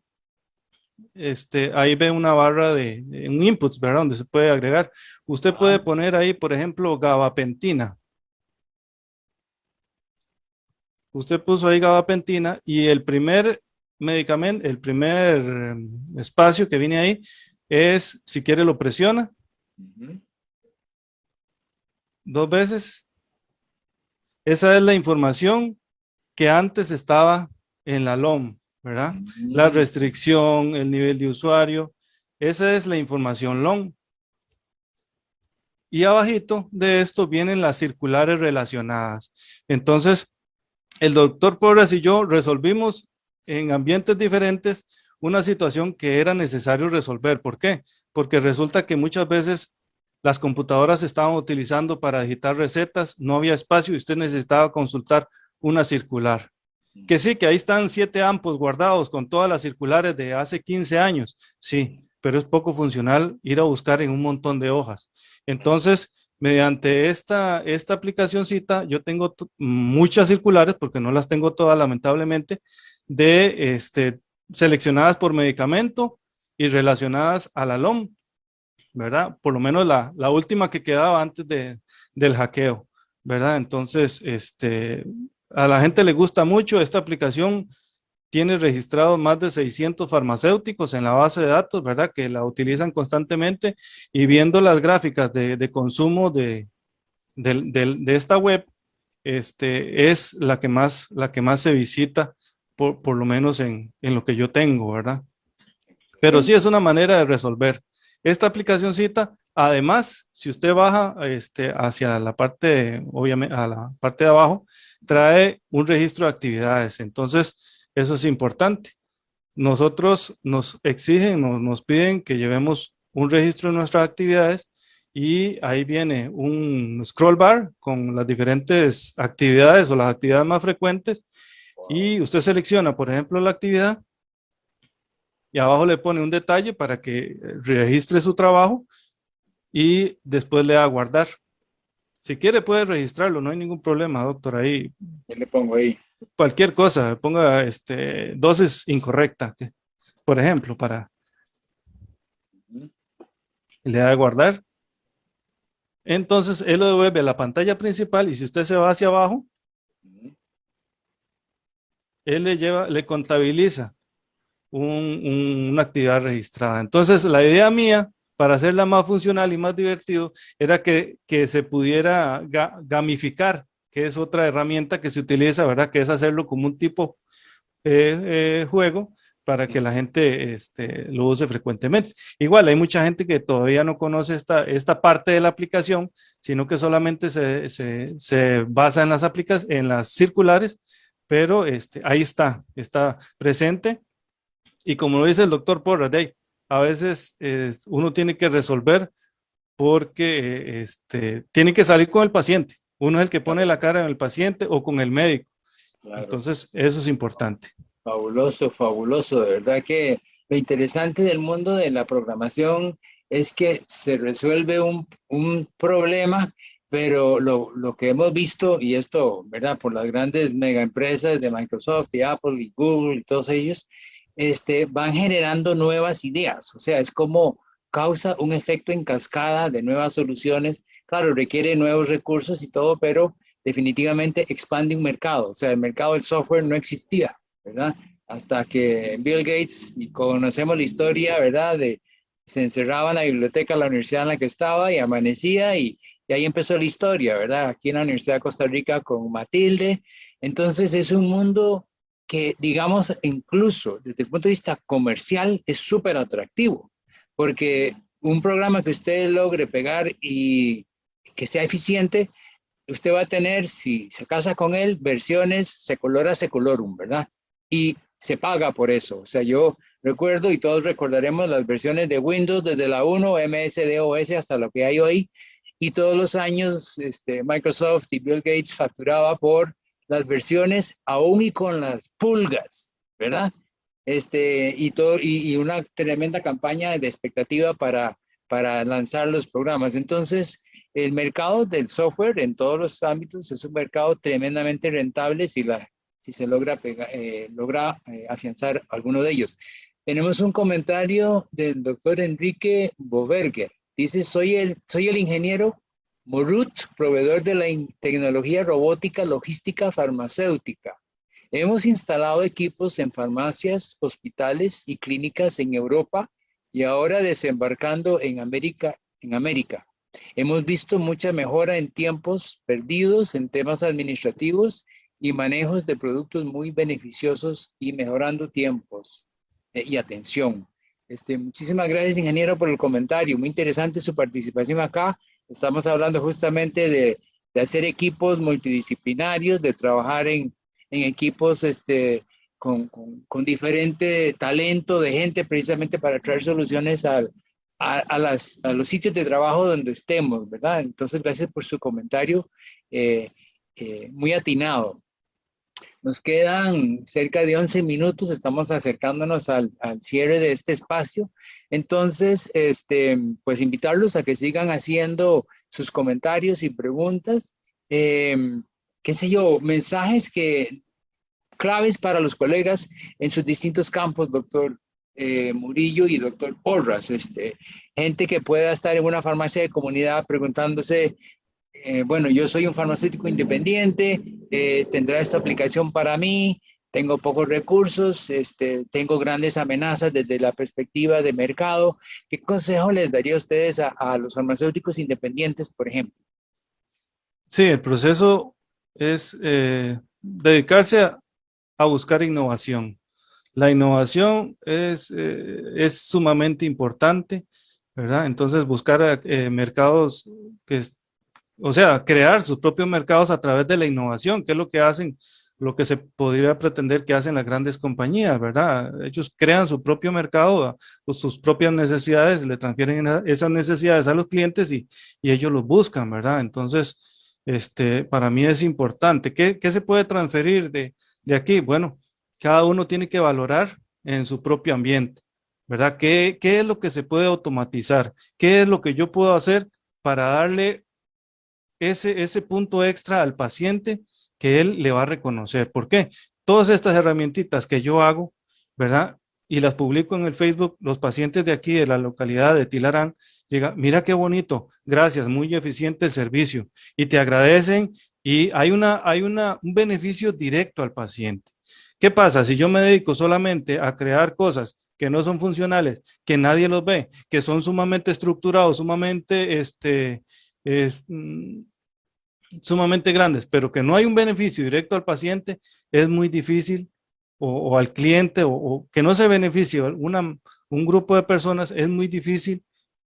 ahí ve una barra de un inputs, ¿verdad? Donde se puede agregar. Usted puede poner ahí, por ejemplo, gabapentina. Usted puso ahí gabapentina y el primer medicamento, el primer espacio que viene ahí es, si quiere lo presiona 2 veces. Esa es la información que antes estaba en la LOM, ¿verdad? La restricción, el nivel de usuario, esa es la información LOM. Y abajito de esto vienen las circulares relacionadas. Entonces, el doctor Porras y yo resolvimos en ambientes diferentes una situación que era necesario resolver. ¿Por qué? Porque resulta que muchas veces las computadoras se estaban utilizando para digitar recetas, no había espacio y usted necesitaba consultar una circular. Que sí, que ahí están 7 ampos guardados con todas las circulares de hace 15 años. Sí, pero es poco funcional ir a buscar en un montón de hojas. Entonces, mediante esta aplicacióncita, yo tengo muchas circulares, porque no las tengo todas lamentablemente, de seleccionadas por medicamento y relacionadas a la LOM, ¿verdad? Por lo menos la última que quedaba antes del hackeo, ¿verdad? Entonces, a la gente le gusta mucho esta aplicación. Tiene registrados más de 600 farmacéuticos en la base de datos, ¿verdad? Que la utilizan constantemente, y viendo las gráficas de consumo de esta web, es la que más se visita, por lo menos en lo que yo tengo, ¿verdad? Pero sí es una manera de resolver. Esta aplicacióncita, además, si usted baja hacia la parte, obviamente, a la parte de abajo, trae un registro de actividades. Entonces, eso es importante. Nosotros nos exigen, nos piden que llevemos un registro de nuestras actividades, y ahí viene un scroll bar con las diferentes actividades o las actividades más frecuentes, y usted selecciona, por ejemplo, la actividad, y abajo le pone un detalle para que registre su trabajo y después le da a guardar. Si quiere puede registrarlo, no hay ningún problema, doctor. Ahí ¿Qué le pongo ahí? cualquier cosa, ponga dosis incorrecta, por ejemplo, le da a guardar. Entonces él lo devuelve a la pantalla principal, y si usted se va hacia abajo, él le contabiliza una actividad registrada. Entonces, la idea mía, para hacerla más funcional y más divertido, era que se pudiera gamificar, que es otra herramienta que se utiliza, ¿verdad? Que es hacerlo como un tipo juego, para que la gente lo use frecuentemente. Igual, hay mucha gente que todavía no conoce esta parte de la aplicación, sino que solamente se basa en las circulares, pero ahí está presente. Y como lo dice el doctor Porras, a veces uno tiene que resolver, porque tiene que salir con el paciente. Uno es el que pone la cara en el paciente o con el médico. Claro. Entonces, eso es importante. Fabuloso, fabuloso. De verdad que lo interesante del mundo de la programación es que se resuelve un problema, pero lo que hemos visto, y esto, ¿verdad? Por las grandes megaempresas de Microsoft y Apple y Google y todos ellos, van generando nuevas ideas. O sea, es como causa un efecto en cascada de nuevas soluciones. Claro, requiere nuevos recursos y todo, pero definitivamente expande un mercado. O sea, el mercado del software no existía, ¿verdad? Hasta que Bill Gates, y conocemos la historia, ¿verdad? Se encerraba en la biblioteca de la universidad en la que estaba y amanecía, y ahí empezó la historia, ¿verdad? Aquí en la Universidad de Costa Rica con Matilde. Entonces es un mundo que, digamos, incluso desde el punto de vista comercial es súper atractivo, porque un programa que usted logre pegar y que sea eficiente, usted va a tener, si se casa con él, versiones secolora secolorum, ¿verdad? Y se paga por eso. O sea, yo recuerdo, y todos recordaremos las versiones de Windows desde la 1, MS-DOS hasta lo que hay hoy, y todos los años Microsoft y Bill Gates facturaba por las versiones aún y con las pulgas, ¿verdad? Y una tremenda campaña de expectativa para lanzar los programas. Entonces, el mercado del software en todos los ámbitos es un mercado tremendamente rentable si se logra afianzar alguno de ellos. Tenemos un comentario del doctor Enrique Boberger. Dice, soy el ingeniero Morut, proveedor de la tecnología robótica logística farmacéutica. Hemos instalado equipos en farmacias, hospitales y clínicas en Europa, y ahora desembarcando en América. Hemos visto mucha mejora en tiempos perdidos, en temas administrativos y manejos de productos muy beneficiosos y mejorando tiempos y atención. Muchísimas gracias, ingeniero, por el comentario. Muy interesante su participación acá. Estamos hablando justamente de hacer equipos multidisciplinarios, de trabajar en equipos con diferente talento de gente, precisamente para traer soluciones a los sitios de trabajo donde estemos, ¿verdad? Entonces, gracias por su comentario, muy atinado. Nos quedan cerca de 11 minutos, estamos acercándonos al cierre de este espacio. Entonces, pues invitarlos a que sigan haciendo sus comentarios y preguntas. Qué sé yo, mensajes claves para los colegas en sus distintos campos, doctor Murillo y doctor Porras. Gente que pueda estar en una farmacia de comunidad preguntándose, bueno, yo soy un farmacéutico independiente, ¿tendrá esta aplicación para mí? Tengo pocos recursos, tengo grandes amenazas desde la perspectiva de mercado. ¿Qué consejo les daría a ustedes a los farmacéuticos independientes, por ejemplo? Sí, el proceso es dedicarse a buscar innovación. La innovación es sumamente importante, ¿verdad? Entonces buscar mercados o sea, crear sus propios mercados a través de la innovación, que es lo que hacen, lo que se podría pretender que hacen las grandes compañías, ¿verdad? Ellos crean su propio mercado, sus propias necesidades, le transfieren esas necesidades a los clientes y ellos los buscan, ¿verdad? Entonces, para mí es importante. ¿Qué se puede transferir de aquí? Bueno, cada uno tiene que valorar en su propio ambiente, ¿verdad? ¿Qué es lo que se puede automatizar? ¿Qué es lo que yo puedo hacer para darle ese punto extra al paciente que él le va a reconocer? ¿Por qué? Todas estas herramientitas que yo hago, ¿verdad? Y las publico en el Facebook, los pacientes de aquí, de la localidad de Tilarán, llegan, mira qué bonito, gracias, muy eficiente el servicio, y te agradecen, y hay un beneficio directo al paciente. ¿Qué pasa? Si yo me dedico solamente a crear cosas que no son funcionales, que nadie los ve, que son sumamente estructurados, sumamente grandes, pero que no hay un beneficio directo al paciente, es muy difícil, o al cliente, o que no se beneficie un grupo de personas, es muy difícil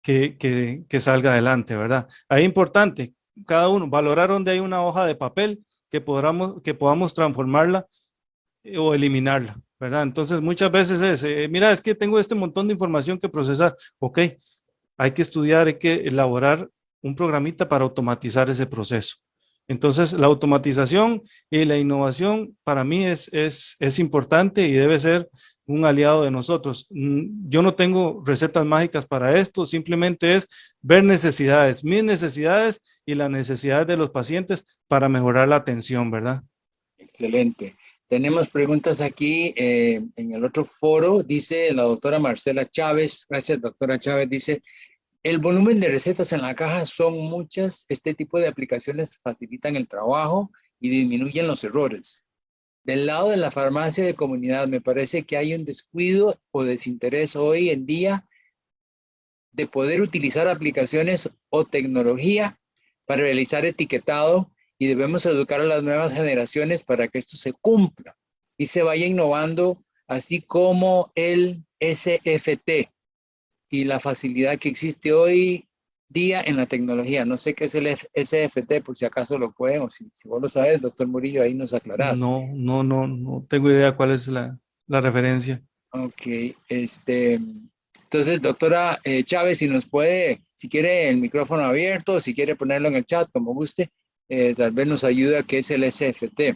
que salga adelante, ¿verdad? Ahí es importante, cada uno, valorar donde hay una hoja de papel que podamos transformarla o eliminarla, ¿verdad? Entonces muchas veces mira, es que tengo este montón de información que procesar. Ok, hay que estudiar, hay que elaborar un programita para automatizar ese proceso. Entonces, la automatización y la innovación para mí es importante y debe ser un aliado de nosotros. Yo no tengo recetas mágicas para esto, simplemente es ver necesidades, mis necesidades y las necesidades de los pacientes para mejorar la atención, ¿verdad? Excelente. Tenemos preguntas aquí en el otro foro. Dice la doctora Marcela Chávez, gracias doctora Chávez, dice, el volumen de recetas en la caja son muchas. Este tipo de aplicaciones facilitan el trabajo y disminuyen los errores. Del lado de la farmacia de comunidad, me parece que hay un descuido o desinterés hoy en día de poder utilizar aplicaciones o tecnología para realizar etiquetado, y debemos educar a las nuevas generaciones para que esto se cumpla y se vaya innovando, así como el SFT y la facilidad que existe hoy día en la tecnología. No sé qué es el SFT, por si acaso lo pueden, o si vos lo sabes, doctor Murillo, ahí nos aclarás. No tengo idea cuál es la referencia. Ok, entonces, doctora Chávez, si nos puede, si quiere el micrófono abierto, si quiere ponerlo en el chat, como guste, tal vez nos ayuda, que es el SFT.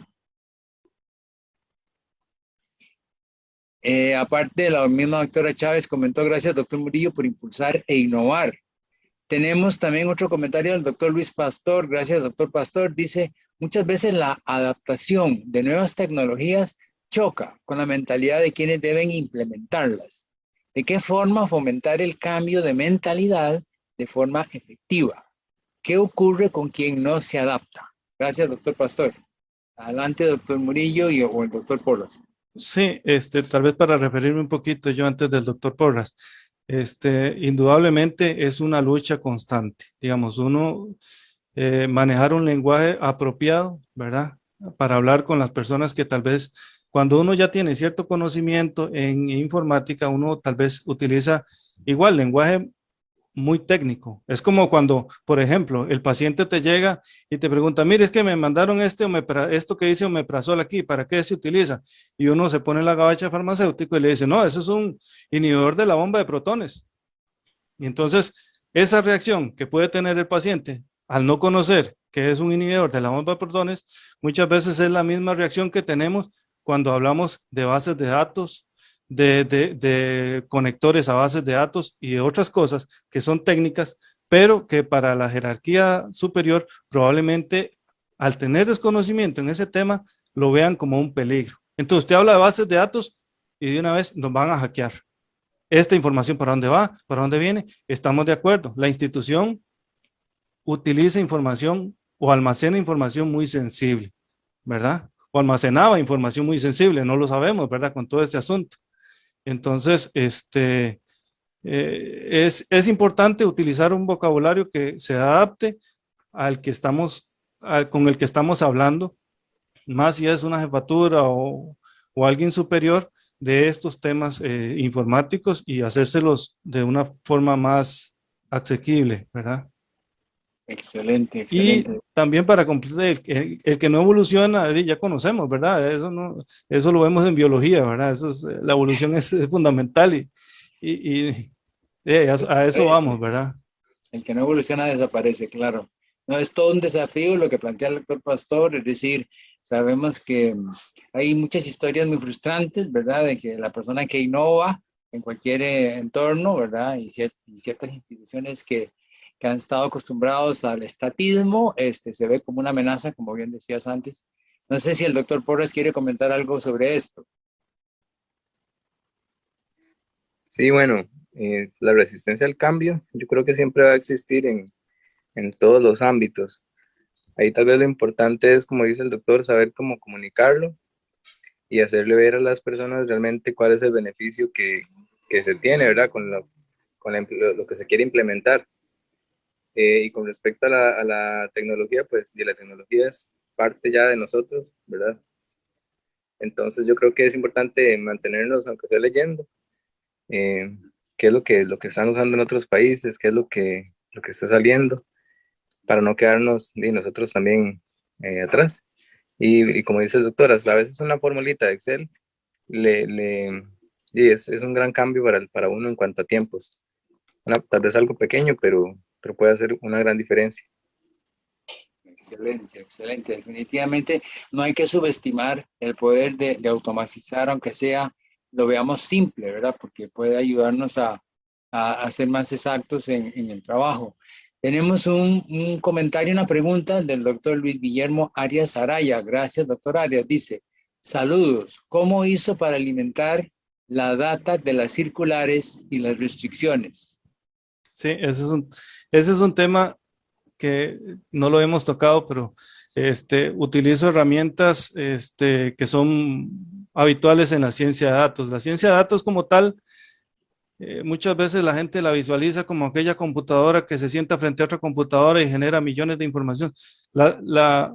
Aparte, la misma doctora Chávez comentó, gracias doctor Murillo por impulsar e innovar. Tenemos también otro comentario del doctor Luis Pastor, gracias doctor Pastor, dice, muchas veces la adaptación de nuevas tecnologías choca con la mentalidad de quienes deben implementarlas. ¿De qué forma fomentar el cambio de mentalidad de forma efectiva? ¿Qué ocurre con quien no se adapta? Gracias doctor Pastor. Adelante doctor Murillo o el doctor Porras. Sí, tal vez para referirme un poquito yo antes del doctor Porras. indudablemente es una lucha constante. Digamos, uno manejar un lenguaje apropiado, ¿verdad? Para hablar con las personas que tal vez, cuando uno ya tiene cierto conocimiento en informática, uno tal vez utiliza igual lenguaje muy técnico. Es como cuando, por ejemplo, el paciente te llega y te pregunta, mire, es que me mandaron esto que dice omeprazol aquí, ¿para qué se utiliza? Y uno se pone la gabacha farmacéutico y le dice, no, eso es un inhibidor de la bomba de protones. Y entonces, esa reacción que puede tener el paciente al no conocer que es un inhibidor de la bomba de protones, muchas veces es la misma reacción que tenemos cuando hablamos de bases de datos, de conectores a bases de datos y de otras cosas que son técnicas, pero que para la jerarquía superior probablemente al tener desconocimiento en ese tema lo vean como un peligro. Entonces usted habla de bases de datos y de una vez nos van a hackear. Esta información, ¿para dónde va? ¿Para dónde viene? Estamos de acuerdo. La institución utiliza información o almacena información muy sensible, ¿verdad? O almacenaba información muy sensible, no lo sabemos, ¿verdad? Con todo este asunto. Entonces, es importante utilizar un vocabulario que se adapte al que con el que estamos hablando, más si es una jefatura o alguien superior de estos temas informáticos y hacérselos de una forma más asequible, ¿verdad? Excelente, Y excelente. también para completar, el que no evoluciona, ya conocemos, ¿verdad? Eso lo vemos en biología, ¿verdad? La evolución es fundamental a eso vamos, ¿verdad? El que no evoluciona desaparece, claro. No, es todo un desafío lo que plantea el doctor Pastor, es decir, sabemos que hay muchas historias muy frustrantes, ¿verdad? De que la persona que innova en cualquier entorno, ¿verdad? Y ciertas instituciones que han estado acostumbrados al estatismo, se ve como una amenaza, como bien decías antes. No sé si el doctor Porras quiere comentar algo sobre esto. Sí, bueno, la resistencia al cambio, yo creo que siempre va a existir en todos los ámbitos. Ahí tal vez lo importante es, como dice el doctor, saber cómo comunicarlo y hacerle ver a las personas realmente cuál es el beneficio que se tiene, ¿verdad? Lo que se quiere implementar. Y con respecto a la tecnología, pues y la tecnología es parte ya de nosotros, ¿verdad? Entonces yo creo que es importante mantenernos, aunque sea leyendo, eh, qué es lo que están usando en otros países, qué es lo que está saliendo, para no quedarnos y nosotros también atrás. Y como dice el doctor, a veces una formulita de Excel y es un gran cambio para uno en cuanto a tiempos. Tal vez algo pequeño, pero puede hacer una gran diferencia. Excelente, excelente. Definitivamente no hay que subestimar el poder de automatizar, aunque sea, lo veamos simple, ¿verdad? Porque puede ayudarnos a ser más exactos en el trabajo. Tenemos un comentario, una pregunta del doctor Luis Guillermo Arias Araya. Gracias, doctor Arias. Dice, saludos. ¿Cómo hizo para alimentar la data de las circulares y las restricciones? Sí, ese es un tema que no lo hemos tocado, pero utilizo herramientas que son habituales en la ciencia de datos. La ciencia de datos como tal, muchas veces la gente la visualiza como aquella computadora que se sienta frente a otra computadora y genera millones de información. La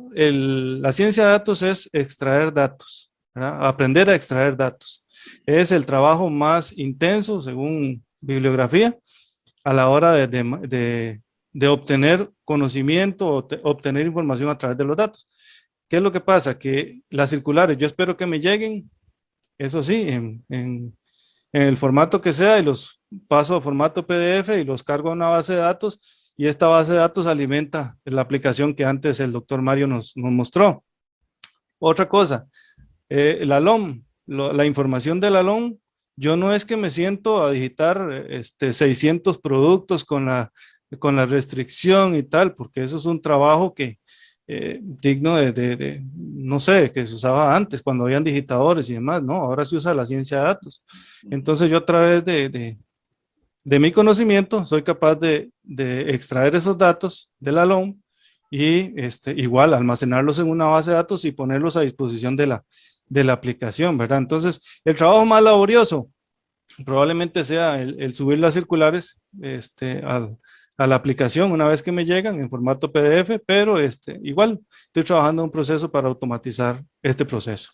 ciencia de datos es extraer datos, ¿verdad? Aprender a extraer datos. Es el trabajo más intenso, según bibliografía, a la hora de obtener conocimiento o obtener información a través de los datos. ¿Qué es lo que pasa? Que las circulares, yo espero que me lleguen, eso sí, en el formato que sea, y los paso a formato PDF y los cargo a una base de datos, y esta base de datos alimenta la aplicación que antes el doctor Mario nos mostró. Otra cosa, la LOM, la información de la LOM, yo no es que me siento a digitar 600 productos con la restricción y tal, porque eso es un trabajo que digno no sé, que se usaba antes cuando habían digitadores y demás, no, ahora se usa la ciencia de datos. Entonces yo a través de mi conocimiento soy capaz de extraer esos datos de la LOM y igual almacenarlos en una base de datos y ponerlos a disposición de la aplicación, ¿verdad? Entonces, el trabajo más laborioso, probablemente sea el subir las circulares a la aplicación una vez que me llegan en formato PDF, pero igual estoy trabajando en un proceso para automatizar este proceso.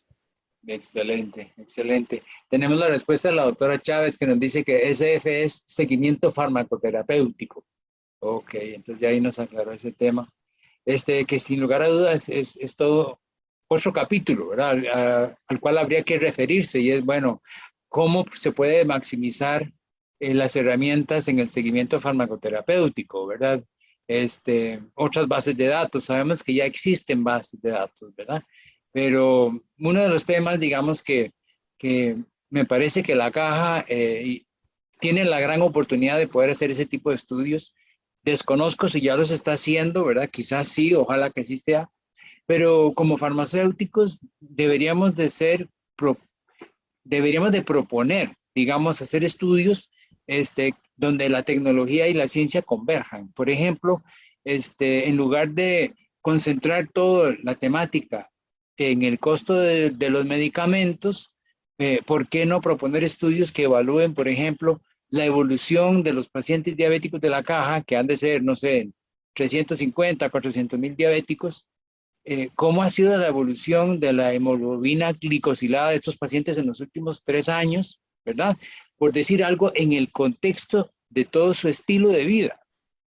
Excelente, excelente. Tenemos la respuesta de la doctora Chávez que nos dice que SF es seguimiento farmacoterapéutico. Ok, entonces ya ahí nos aclaró ese tema. Que sin lugar a dudas es todo otro capítulo, ¿verdad? Al cual habría que referirse y es, bueno, cómo se puede maximizar las herramientas en el seguimiento farmacoterapéutico, ¿verdad? Otras bases de datos, sabemos que ya existen bases de datos, ¿verdad? Pero uno de los temas, digamos, que me parece que la caja tiene la gran oportunidad de poder hacer ese tipo de estudios. Desconozco si ya los está haciendo, ¿verdad? Quizás sí, ojalá que sí sea, pero como farmacéuticos deberíamos de proponer, digamos, hacer estudios donde la tecnología y la ciencia converjan. Por ejemplo, en lugar de concentrar toda la temática en el costo de los medicamentos, ¿por qué no proponer estudios que evalúen, por ejemplo, la evolución de los pacientes diabéticos de la caja, que han de ser, no sé, 350, 400,000 diabéticos? ¿Cómo ha sido la evolución de la hemoglobina glicosilada de estos pacientes en los últimos 3 años, ¿verdad? Por decir algo, en el contexto de todo su estilo de vida,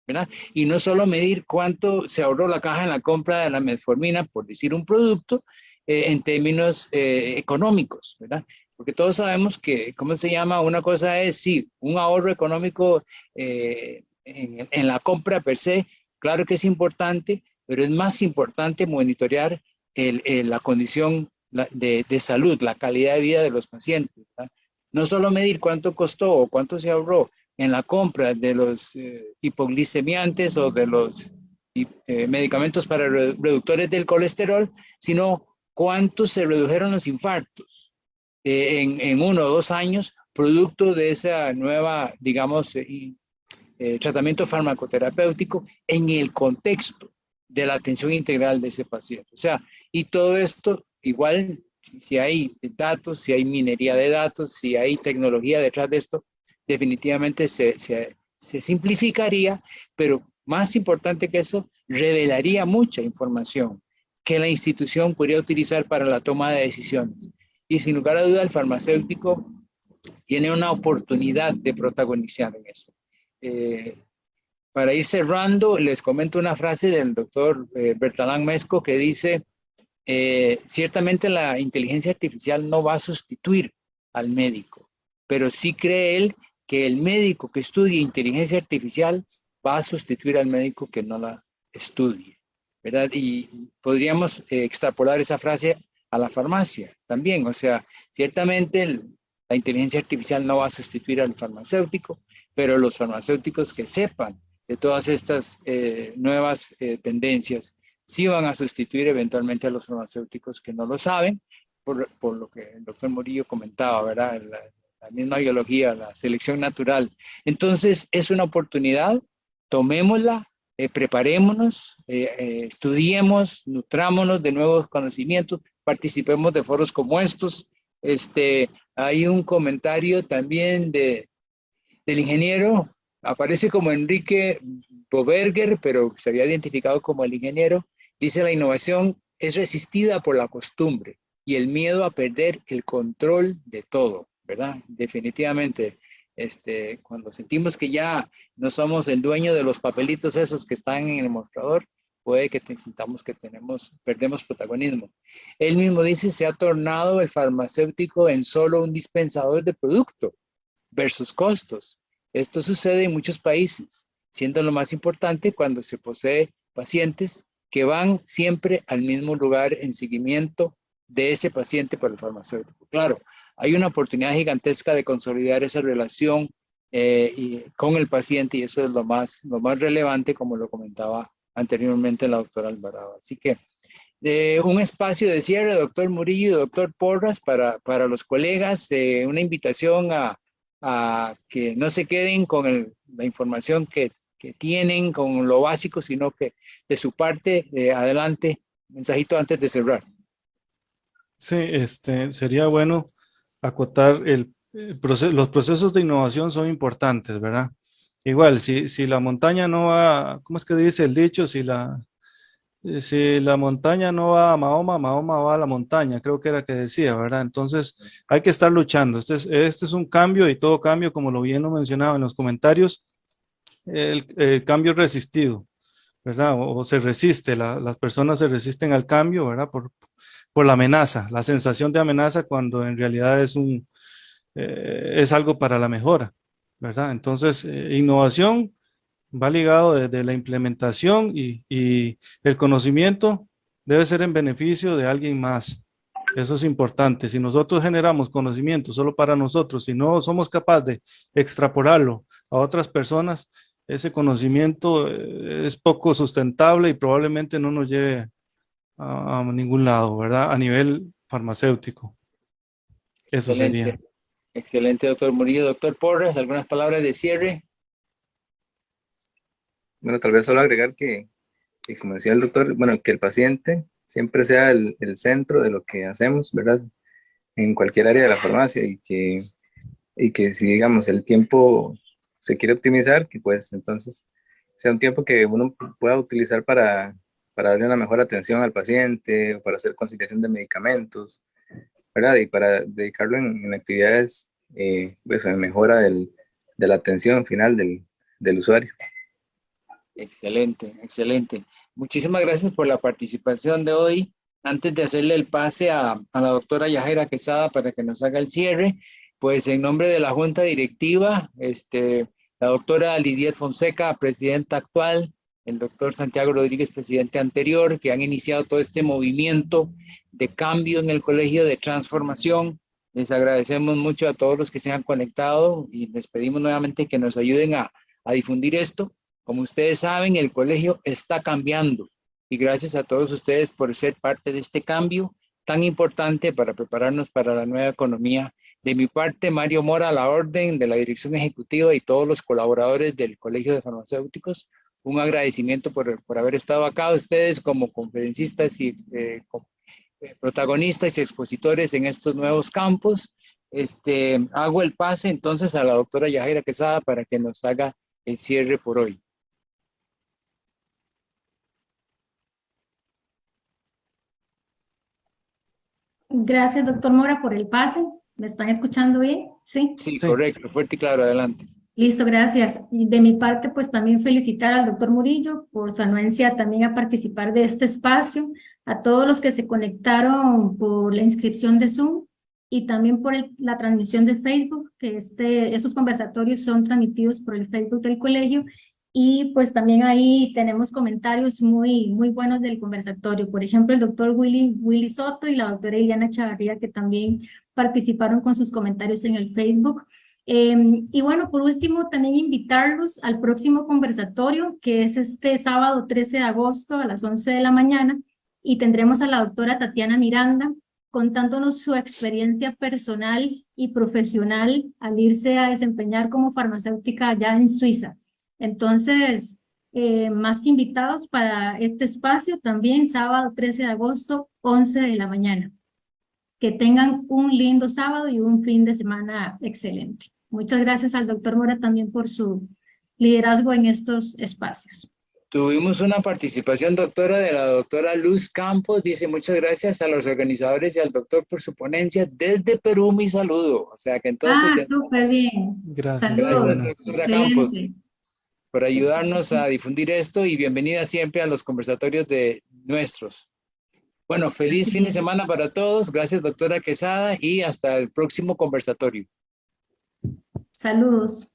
¿verdad? Y no solo medir cuánto se ahorró la caja en la compra de la metformina, por decir un producto, en términos económicos, ¿verdad? Porque todos sabemos que, ¿cómo se llama? Una cosa es, sí, un ahorro económico en la compra per se, claro que es importante, pero es más importante monitorear la condición de salud, la calidad de vida de los pacientes, ¿verdad? No solo medir cuánto costó o cuánto se ahorró en la compra de los hipoglicemiantes o de los medicamentos para reductores del colesterol, sino cuánto se redujeron los infartos en 1 o 2 años, producto de esa nueva, digamos, tratamiento farmacoterapéutico en el contexto de la atención integral de ese paciente. O sea, y todo esto igual, si hay datos, si hay minería de datos, si hay tecnología detrás de esto, definitivamente se simplificaría, pero más importante que eso, revelaría mucha información que la institución podría utilizar para la toma de decisiones. Y sin lugar a duda, el farmacéutico tiene una oportunidad de protagonizar en eso. Para ir cerrando, les comento una frase del doctor Bertalan Mesco que dice, ciertamente la inteligencia artificial no va a sustituir al médico, pero sí cree él que el médico que estudie inteligencia artificial va a sustituir al médico que no la estudie, ¿verdad? Y podríamos extrapolar esa frase a la farmacia también, o sea, ciertamente la inteligencia artificial no va a sustituir al farmacéutico, pero los farmacéuticos que sepan de todas estas nuevas tendencias sí van a sustituir eventualmente a los farmacéuticos que no lo saben, por lo que el doctor Murillo comentaba, ¿verdad? La misma biología, la selección natural. Entonces, es una oportunidad, tomémosla, preparémonos, estudiemos, nutrámonos de nuevos conocimientos, participemos de foros como estos. Hay un comentario también del ingeniero, aparece como Enrique Boberger, pero se había identificado como el ingeniero. Dice, la innovación es resistida por la costumbre y el miedo a perder el control de todo, ¿verdad? Definitivamente, cuando sentimos que ya no somos el dueño de los papelitos esos que están en el mostrador, puede que sintamos que perdemos protagonismo. Él mismo dice, se ha tornado el farmacéutico en solo un dispensador de producto versus costos. Esto sucede en muchos países, siendo lo más importante cuando se posee pacientes que van siempre al mismo lugar en seguimiento de ese paciente por el farmacéutico. Claro, hay una oportunidad gigantesca de consolidar esa relación con el paciente y eso es lo más relevante, como lo comentaba anteriormente la doctora Alvarado. Así que un espacio de cierre, doctor Murillo y doctor Porras, para los colegas, una invitación a que no se queden con la información que tienen, con lo básico, sino que de su parte, adelante, mensajito antes de cerrar. Sí, sería bueno acotar los procesos de innovación son importantes, ¿verdad? Igual, si la montaña no va, ¿cómo es que dice el dicho? Si la montaña no va a Mahoma, Mahoma va a la montaña, creo que era que decía, ¿verdad? Entonces hay que estar luchando. Este es un cambio y todo cambio, como lo bien lo mencionaba en los comentarios, el cambio es resistido, ¿verdad? O se resiste, las personas se resisten al cambio, ¿verdad? Por la amenaza, la sensación de amenaza cuando en realidad es algo para la mejora, ¿verdad? Entonces, innovación va ligado desde la implementación y el conocimiento debe ser en beneficio de alguien más. Eso es importante. Si nosotros generamos conocimiento solo para nosotros, si no somos capaces de extrapolarlo a otras personas, ese conocimiento es poco sustentable y probablemente no nos lleve a ningún lado, ¿verdad? A nivel farmacéutico. Eso sería. Excelente, excelente, doctor Murillo. Doctor Porras, ¿algunas palabras de cierre? Bueno, tal vez solo agregar que como decía el doctor, bueno, que el paciente siempre sea el centro de lo que hacemos, ¿verdad? En cualquier área de la farmacia y que si, digamos, el tiempo se quiere optimizar, que pues entonces sea un tiempo que uno pueda utilizar para darle una mejor atención al paciente, o para hacer conciliación de medicamentos, ¿verdad? Y para dedicarlo en actividades pues, en mejora de la atención final del usuario. Excelente, excelente. Muchísimas gracias por la participación de hoy. Antes de hacerle el pase a la doctora Yajaira Quesada para que nos haga el cierre, pues en nombre de la Junta Directiva, la doctora Lidiet Fonseca, presidenta actual, el doctor Santiago Rodríguez, presidente anterior, que han iniciado todo este movimiento de cambio en el colegio, de transformación. Les agradecemos mucho a todos los que se han conectado y les pedimos nuevamente que nos ayuden a difundir esto. Como ustedes saben, el colegio está cambiando y gracias a todos ustedes por ser parte de este cambio tan importante para prepararnos para la nueva economía. De mi parte, Mario Mora, a la orden de la Dirección Ejecutiva y todos los colaboradores del Colegio de Farmacéuticos, un agradecimiento por haber estado acá, ustedes como conferencistas y protagonistas y expositores en estos nuevos campos. Hago el pase entonces a la doctora Yajaira Quesada para que nos haga el cierre por hoy. Gracias, doctor Mora, por el pase. ¿Me están escuchando bien? Sí. Sí, correcto, fuerte y claro, adelante. Listo, gracias. Y de mi parte, pues también felicitar al doctor Murillo por su anuencia también a participar de este espacio, a todos los que se conectaron por la inscripción de Zoom y también por la transmisión de Facebook, que estos conversatorios son transmitidos por el Facebook del colegio. Y pues también ahí tenemos comentarios muy buenos del conversatorio. Por ejemplo, el doctor Willy Soto y la doctora Ileana Chavarría, que también participaron con sus comentarios en el Facebook. Y bueno, por último, también invitarlos al próximo conversatorio, que es este sábado 13 de agosto a las 11 de la mañana, y tendremos a la doctora Tatiana Miranda contándonos su experiencia personal y profesional al irse a desempeñar como farmacéutica allá en Suiza. Entonces, más que invitados para este espacio, también sábado 13 de agosto, 11 de la mañana. Que tengan un lindo sábado y un fin de semana excelente. Muchas gracias al doctor Mora también por su liderazgo en estos espacios. Tuvimos una participación, doctora, de la doctora Luz Campos. Dice, muchas gracias a los organizadores y al doctor por su ponencia. Desde Perú, mi saludo. O sea que entonces... súper bien. Gracias. Saludos. Doctora Campos, por ayudarnos a difundir esto y bienvenida siempre a los conversatorios de nuestros. Bueno, feliz fin de semana para todos. Gracias, doctora Quesada, y hasta el próximo conversatorio. Saludos.